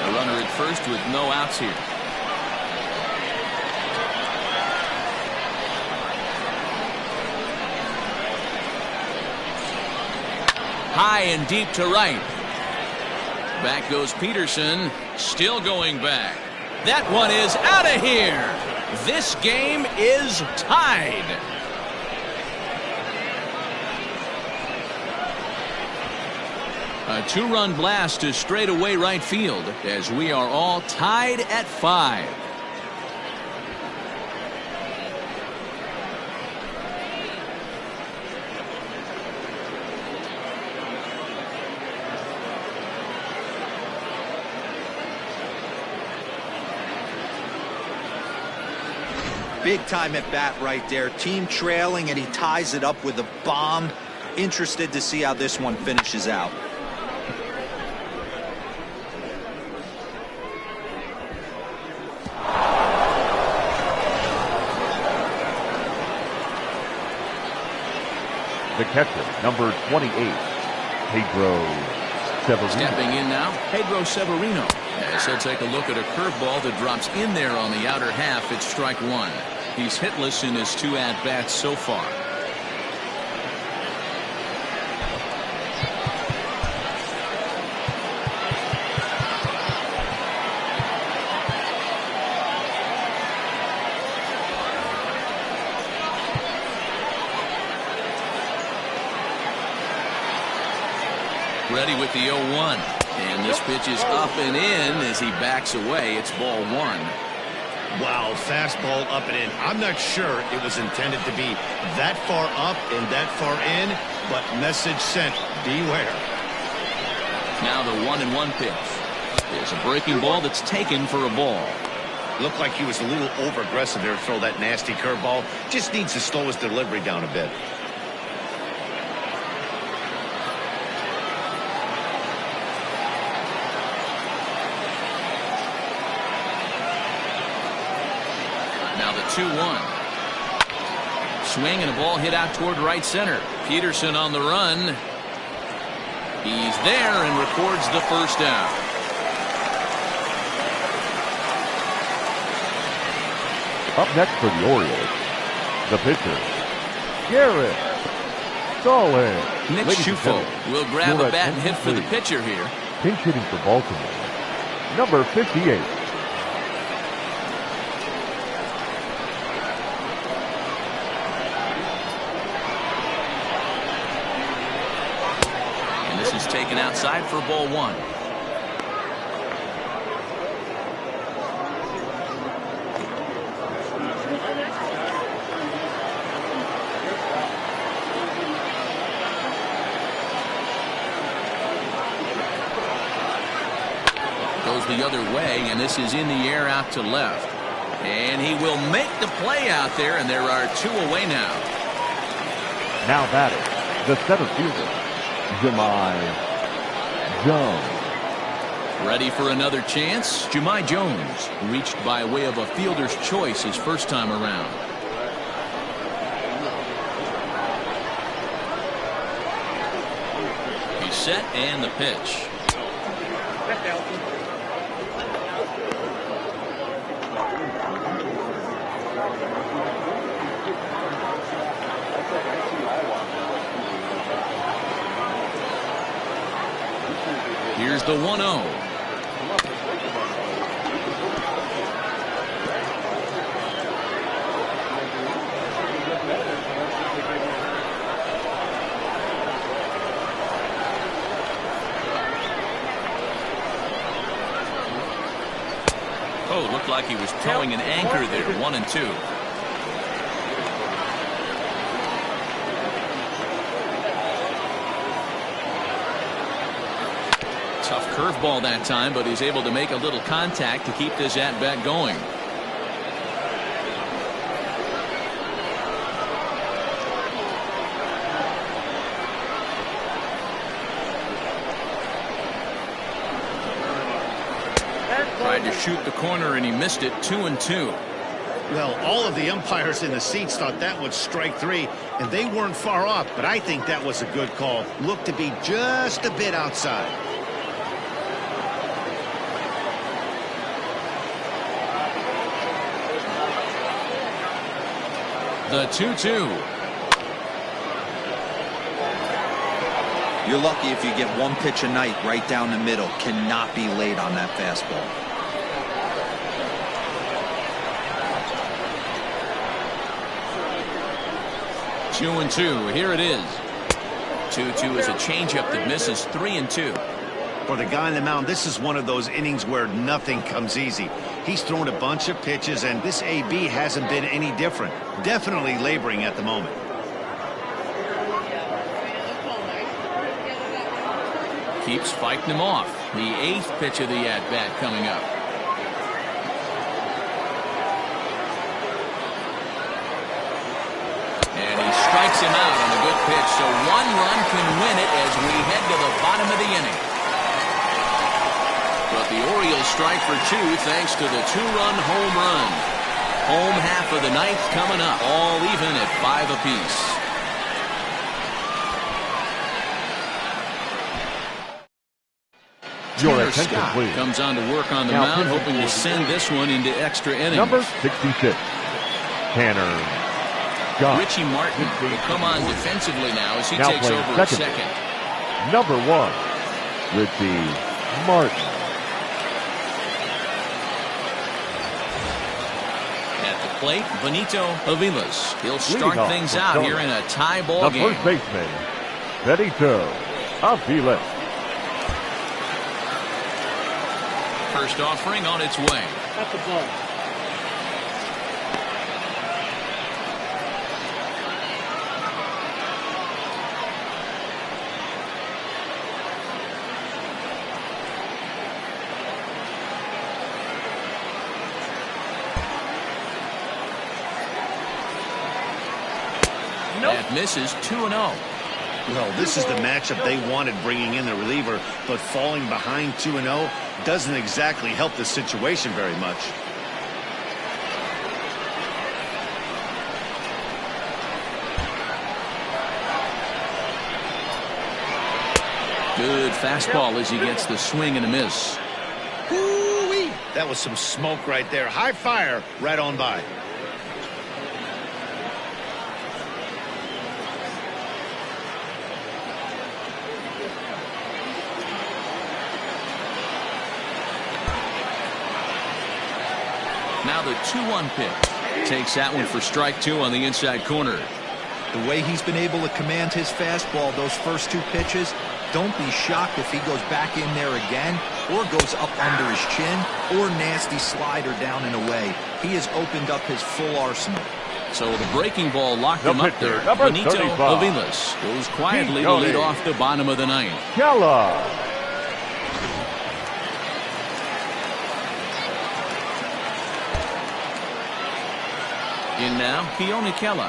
S1: A runner at first with no outs here. High and deep to right. Back goes Peterson. Still going back. That one is out of here. This game is tied. A 2-run blast to straightaway right field as we are all tied at 5.
S4: Big time at bat right there. Team trailing, and he ties it up with a bomb. Interested to see how this one finishes out.
S3: The catcher, number 28, Pedro Severino.
S1: Stepping in now, Pedro Severino. As he'll take a look at a curveball that drops in there on the outer half. It's strike 1. He's hitless in his 2 at-bats so far. Ready with the 0-1. And this pitch is up and in as he backs away. It's ball 1.
S2: Wow, fastball up and in. I'm not sure it was intended to be that far up and that far in, but message sent, beware.
S1: Now the 1-1 pitch. There's a breaking ball that's taken for a ball.
S2: Looked like he was a little over-aggressive there to throw that nasty curveball. Just needs to slow his delivery down a bit.
S1: Now the 2-1. Swing and a ball hit out toward right center. Peterson on the run. He's there and records the first out.
S3: Up next for the Orioles, the pitcher, Garrett Solid.
S1: Nick Schufo will grab a bat and hit for the pitcher here.
S3: Pinch hitting for Baltimore, number 58.
S1: Taken outside for ball 1. Goes the other way, and this is in the air out to left. And he will make the play out there, and there are 2 away now.
S3: Now batting, the center fielder, Jahmai Jones.
S1: Ready for another chance? Jahmai Jones reached by way of a fielder's choice his first time around. He's set and the pitch. Here's the 1-0. Oh, looked like he was towing an anchor there. 1-2. Tough curveball that time, but he's able to make a little contact to keep this at-bat going. Tried to shoot the corner and he missed it. 2-2.
S2: Well, all of the umpires in the seats thought that was strike three, and they weren't far off, but I think that was a good call. Looked to be just a bit outside.
S1: The 2-2.
S4: You're lucky if you get one pitch a night right down the middle. Cannot be late on that fastball.
S1: 2-2. Here it is. 2-2 is a changeup that misses. 3-2.
S2: For the guy on the mound, this is one of those innings where nothing comes easy. He's thrown a bunch of pitches, and this AB hasn't been any different. Definitely laboring at the moment.
S1: Keeps fighting him off. The 8th pitch of the at-bat coming up. And he strikes him out on a good pitch, so 1 run can win it as we head to the bottom of the inning. But the Orioles strike for 2 thanks to the 2-run home run. Home half of the 9th coming up, all even at 5 apiece.
S3: Your
S1: Tanner
S3: attention,
S1: Scott
S3: please.
S1: comes on to work on the
S3: Now
S1: mound, hoping to send this one into extra innings.
S3: Number 66, Tanner Scott.
S1: Richie Martin will come on defensively now as he
S3: Now
S1: takes
S3: playing
S1: over at
S3: second.
S1: second.
S3: Number 1, Richie Martin.
S1: At the plate, Benito Aviles. He'll start
S3: Leadoff
S1: things
S3: for
S1: out
S3: Tony.
S1: here in a tie ball
S3: The
S1: game.
S3: first baseman, Benito Aviles.
S1: First offering on its way.
S5: That's a ball.
S1: That misses. 2-0.
S2: Well, this is the matchup they wanted, bringing in the reliever, but falling behind 2-0 doesn't exactly help the situation very much.
S1: Good fastball as he gets the swing and a miss.
S2: Woo-wee. That was some smoke right there. High fire right on by.
S1: Now the 2-1 pitch. Takes that one for strike 2 on the inside corner.
S4: The way he's been able to command his fastball those first 2 pitches, don't be shocked if he goes back in there again or goes up under his chin or nasty slider down and away. He has opened up his full arsenal.
S1: So the breaking ball locked
S3: The
S1: him up
S3: pitcher,
S1: there.
S3: number
S1: Benito
S3: 35.
S1: Aviles goes quietly to lead off the bottom of the 9th.
S3: Kella.
S1: In now, Keone Kella,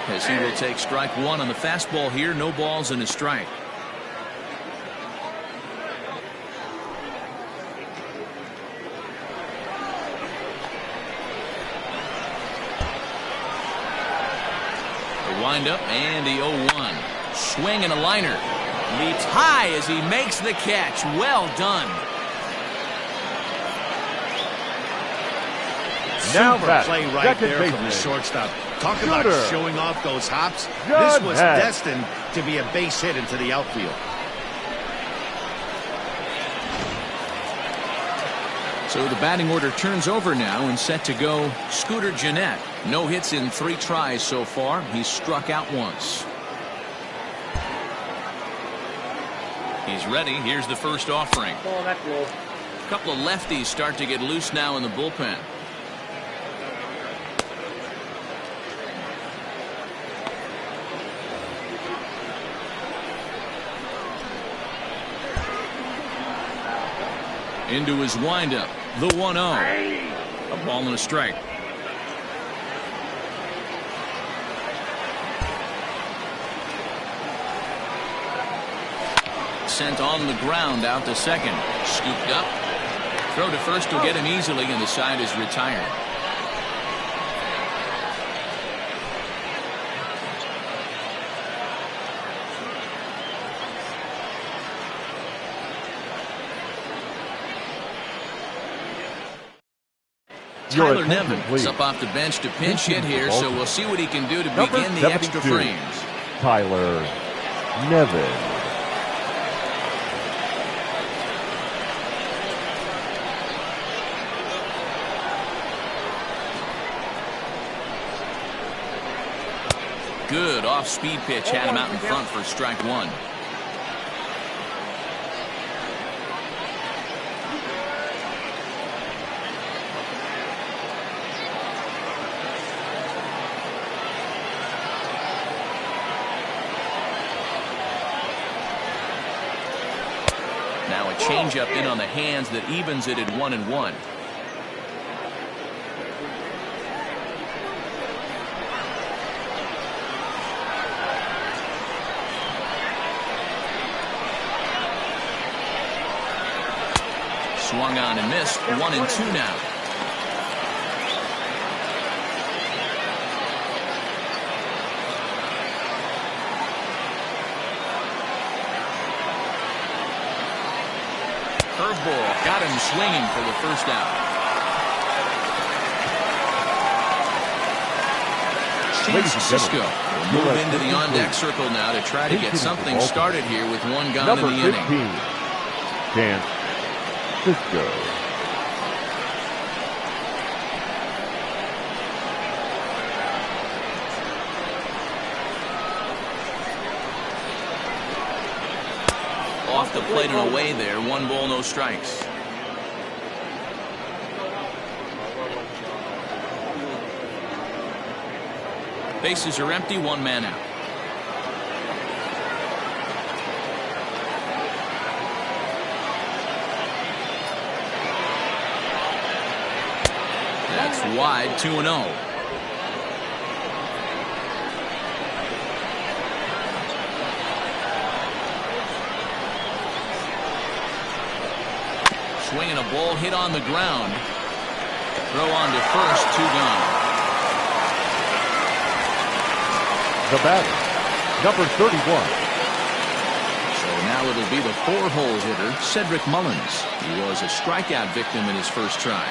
S1: as he will take strike 1 on the fastball here. No balls and a strike. The windup and the 0-1. Swing and a liner. Leaps high as he makes the catch. Well done.
S3: Now
S2: Super
S3: back,
S2: play right
S3: second
S2: there from the
S3: baseman.
S2: shortstop. Talk
S3: Shooter.
S2: about showing off those hops.
S3: Good
S2: This was
S3: head.
S2: destined to be a base hit into the outfield.
S1: So the batting order turns over now and set to go Scooter Gennett. No hits in 3 tries so far. He's struck out once. He's ready. Here's the first offering.
S5: Ball, that's low.
S1: A couple of lefties start to get loose now in the bullpen. Into his windup, the 1-0. A ball and a strike. Sent on the ground out to second. Scooped up. Throw to first will get him easily, and the side is retired. Tyler Nevin is up off the bench to pinch hit here, so we'll see what he can do to begin the extra frames.
S3: Tyler Nevin.
S1: Good off-speed pitch had him out in front for strike one. Now a changeup in on the hands that evens it at 1-1. Swung on and missed. 1-2 now. Curveball got him swinging for the first out. Chance Cisco will move into the on-deck circle now to try to get something started here with one gone in the inning.
S3: Chance Cisco.
S1: Off the plate and away there. 1 ball, no strikes. Bases are empty. 1 man out. That's wide. 2-0. Swinging a ball hit on the ground. Throw on to first. 2 gone.
S3: The batter, number 31.
S1: So now it'll be the 4-hole hitter, Cedric Mullins. He was a strikeout victim in his first try.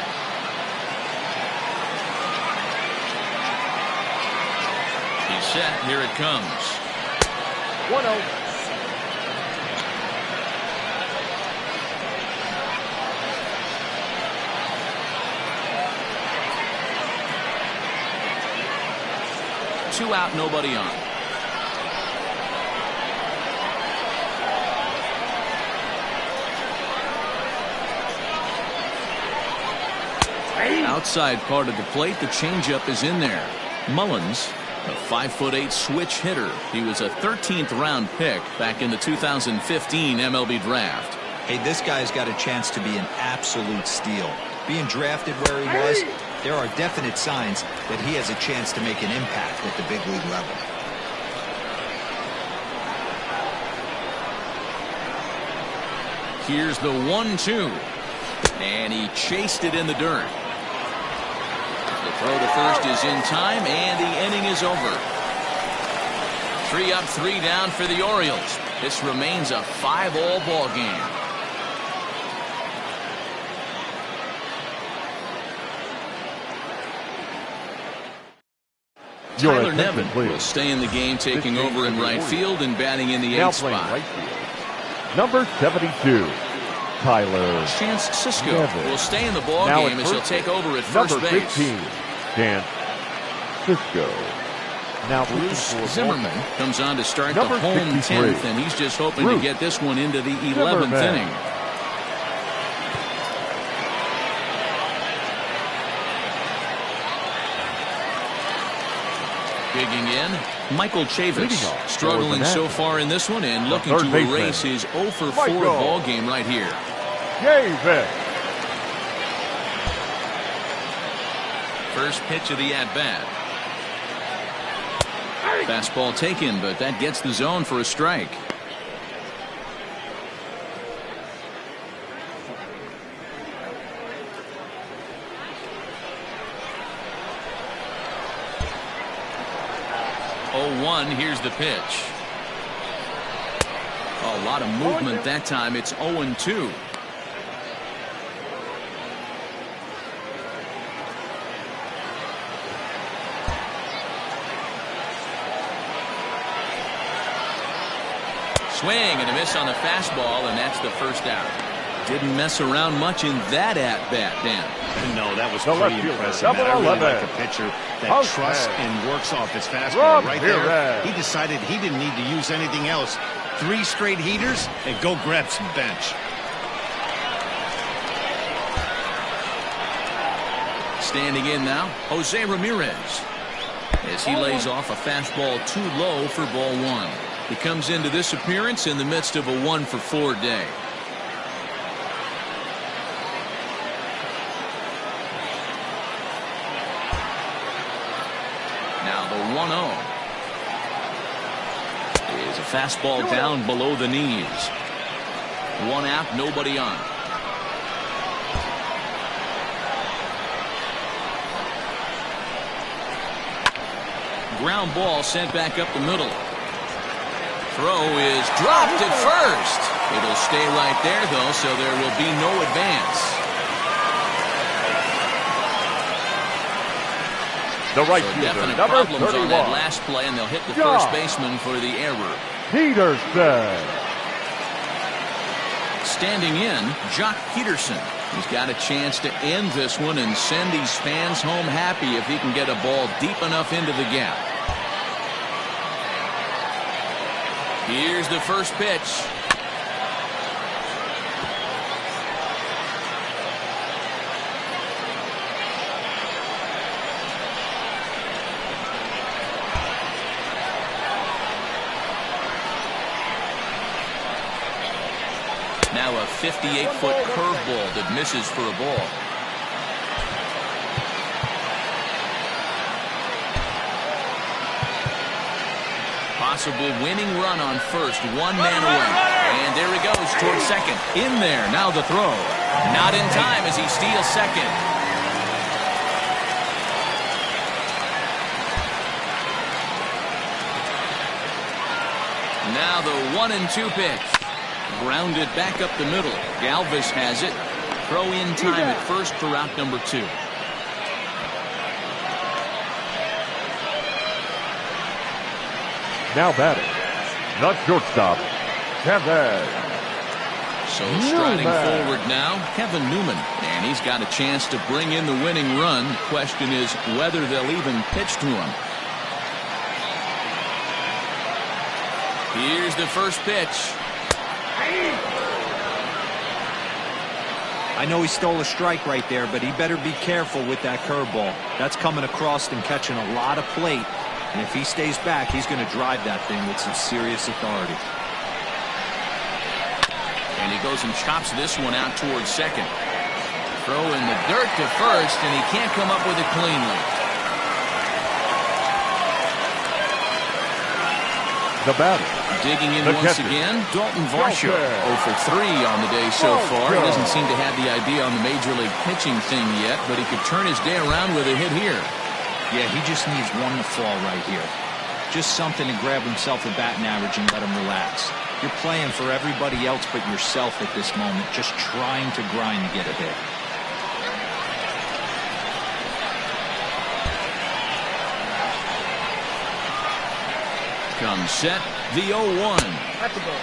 S1: He's set. Here it comes.
S5: 1-0.
S1: Two out, nobody on. Outside part of the plate, the changeup is in there. Mullins, a 5'8" switch hitter. He was a 13th round pick back in the 2015 MLB draft.
S4: Hey, this guy's got a chance to be an absolute steal. Being drafted where he was, there are definite signs that he has a chance to make an impact at the big league level.
S1: Here's the 1-2. And he chased it in the dirt. The throw to first is in time, and the inning is over. 3 up, 3 down for the Orioles. This remains a 5-all ball game. Tyler Nevin will stay in the game, taking over in right field and batting in the 8th spot.
S3: Right field. Number 72, Tyler
S1: Chance Cisco
S3: Nevin
S1: will stay in the ball
S3: now
S1: game as he'll take over at first
S3: number
S1: base.
S3: 15, Chance Cisco. Now
S1: Bruce Zimmerman comes on to start
S3: number
S1: the home
S3: 63.
S1: 10th, and he's just hoping to get this one into the 11th
S3: Zimmerman.
S1: inning. Digging in, Michael Chavis, struggling so far in this one and looking to erase his 0 for 4 ball game right here.
S3: Chavis.
S1: First pitch of the at-bat. Fastball taken, but that gets the zone for a strike. 0-1. Here's the pitch. A lot of movement that time. It's 0-2. Swing and a miss on the fastball, and that's the first out. Didn't mess around much in that at-bat, Dan.
S2: No, that was pretty impressive. Man, I really like a pitcher that trusts and works off his fastball. Right there, he decided he didn't need to use anything else. 3 straight heaters and go grab some bench.
S1: Standing in now, Jose Ramirez, as he lays off a fastball too low for ball 1. He comes into this appearance in the midst of a 1-for-4 day. Now the 1-0 is a fastball down below the knees. 1 out, nobody on. Ground ball sent back up the middle. Throw is dropped at first. It'll stay right there, though, so there will be no advance.
S3: The right
S1: so
S3: fielder,
S1: definite
S3: number
S1: problems
S3: 31.
S1: on that last play, and they'll hit the first baseman for the error.
S3: Peterson.
S1: Standing in, Jock Peterson. He's got a chance to end this one and send these fans home happy if he can get a ball deep enough into the gap. Here's the first pitch. Now a 58-foot curveball that misses for a ball. Possible winning run on first, 1 man away. And there he goes towards second. In there, now the throw. Not in time as he steals second. Now the 1-2 pitch. Grounded back up the middle. Chavis has it. Throw in time at first for out number 2.
S3: Now batting, the shortstop, Chavis.
S1: So striding forward now, Kevin Newman. And he's got a chance to bring in the winning run. The question is whether they'll even pitch to him. Here's the first pitch.
S4: I know he stole a strike right there, but he better be careful with that curveball. That's coming across and catching a lot of plate. And if he stays back, he's going to drive that thing with some serious authority.
S1: And he goes and chops this one out towards second. Throw in the dirt to first, and he can't come up with it cleanly.
S3: The batter.
S1: Digging in once again, Dalton Varsho. 0 for 3 on the day so far. He doesn't seem to have the idea on the major league pitching thing yet, but he could turn his day around with a hit here.
S4: Yeah, he just needs one to fall right here. Just something to grab himself a batting average and let him relax. You're playing for everybody else but yourself at this moment, just trying to grind to get a hit.
S1: Comes set, the 0-1.
S5: That's a ball.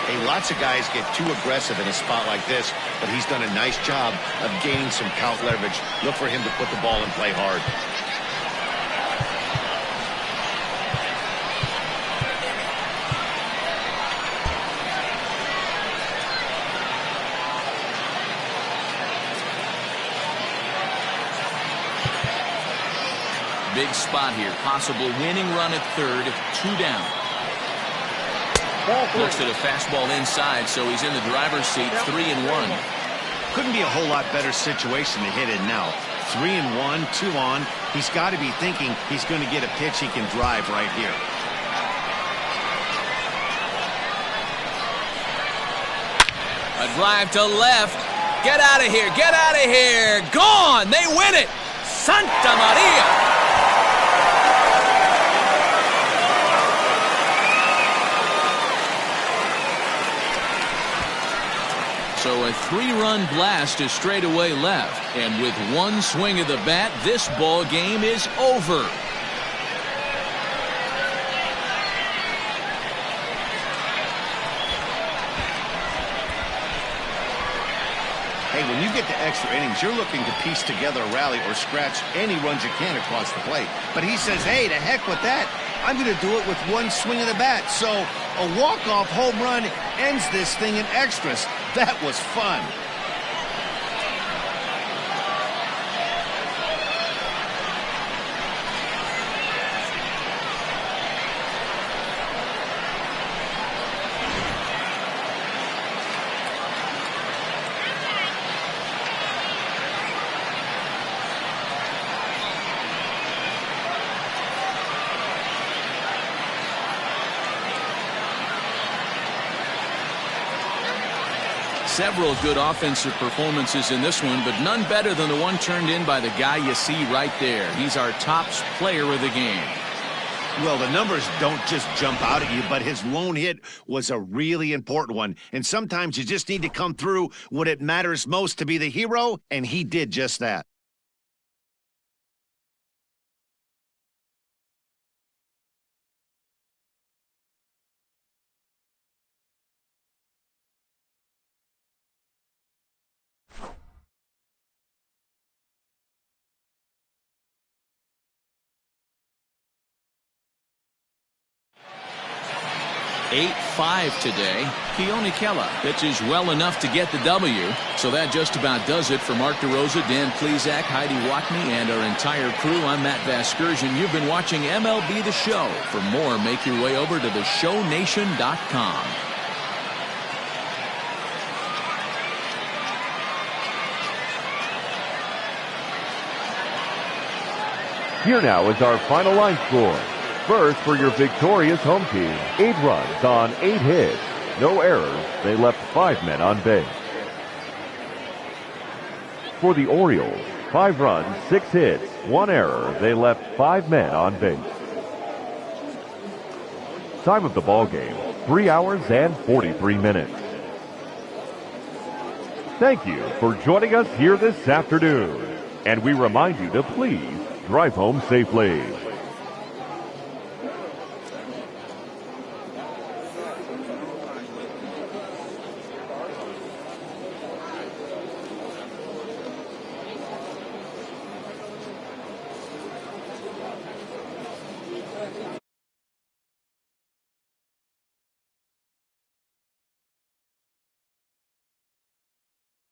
S2: Hey, lots of guys get too aggressive in a spot like this, but he's done a nice job of gaining some count leverage. Look for him to put the ball in play hard.
S1: Big spot here. Possible winning run at third. 2 down. Looks at a fastball inside, so he's in the driver's seat. 3-1.
S2: Couldn't be a whole lot better situation to hit it now. 3-1, 2 on. He's got to be thinking he's going to get a pitch he can drive right here.
S1: A drive to left. Get out of here. Get out of here. Gone. They win it. Santa Maria. So a 3-run blast to straightaway left. And with one swing of the bat, this ball game is over.
S2: Hey, when you get to extra innings, you're looking to piece together a rally or scratch any runs you can across the plate. But he says, hey, to heck with that. I'm going to do it with one swing of the bat. So a walk-off home run ends this thing in extras. That was fun.
S1: Several good offensive performances in this one, but none better than the one turned in by the guy you see right there. He's our top player of the game.
S2: Well, the numbers don't just jump out at you, but his lone hit was a really important one. And sometimes you just need to come through when it matters most to be the hero, and he did just that.
S1: .85 today. Keone Kela pitches well enough to get the W. So that just about does it for Mark DeRosa, Dan Plesac, Heidi Watney, and our entire crew. I'm Matt Vasgersian. You've been watching MLB The Show. For more, make your way over to theshownation.com.
S3: Here now is our final line score. First, for your victorious home team, 8 runs on 8 hits. No errors. They left 5 men on base. For the Orioles, 5 runs, 6 hits, 1 error. They left 5 men on base. Time of the ball game, 3 hours and 43 minutes. Thank you for joining us here this afternoon. And we remind you to please drive home safely.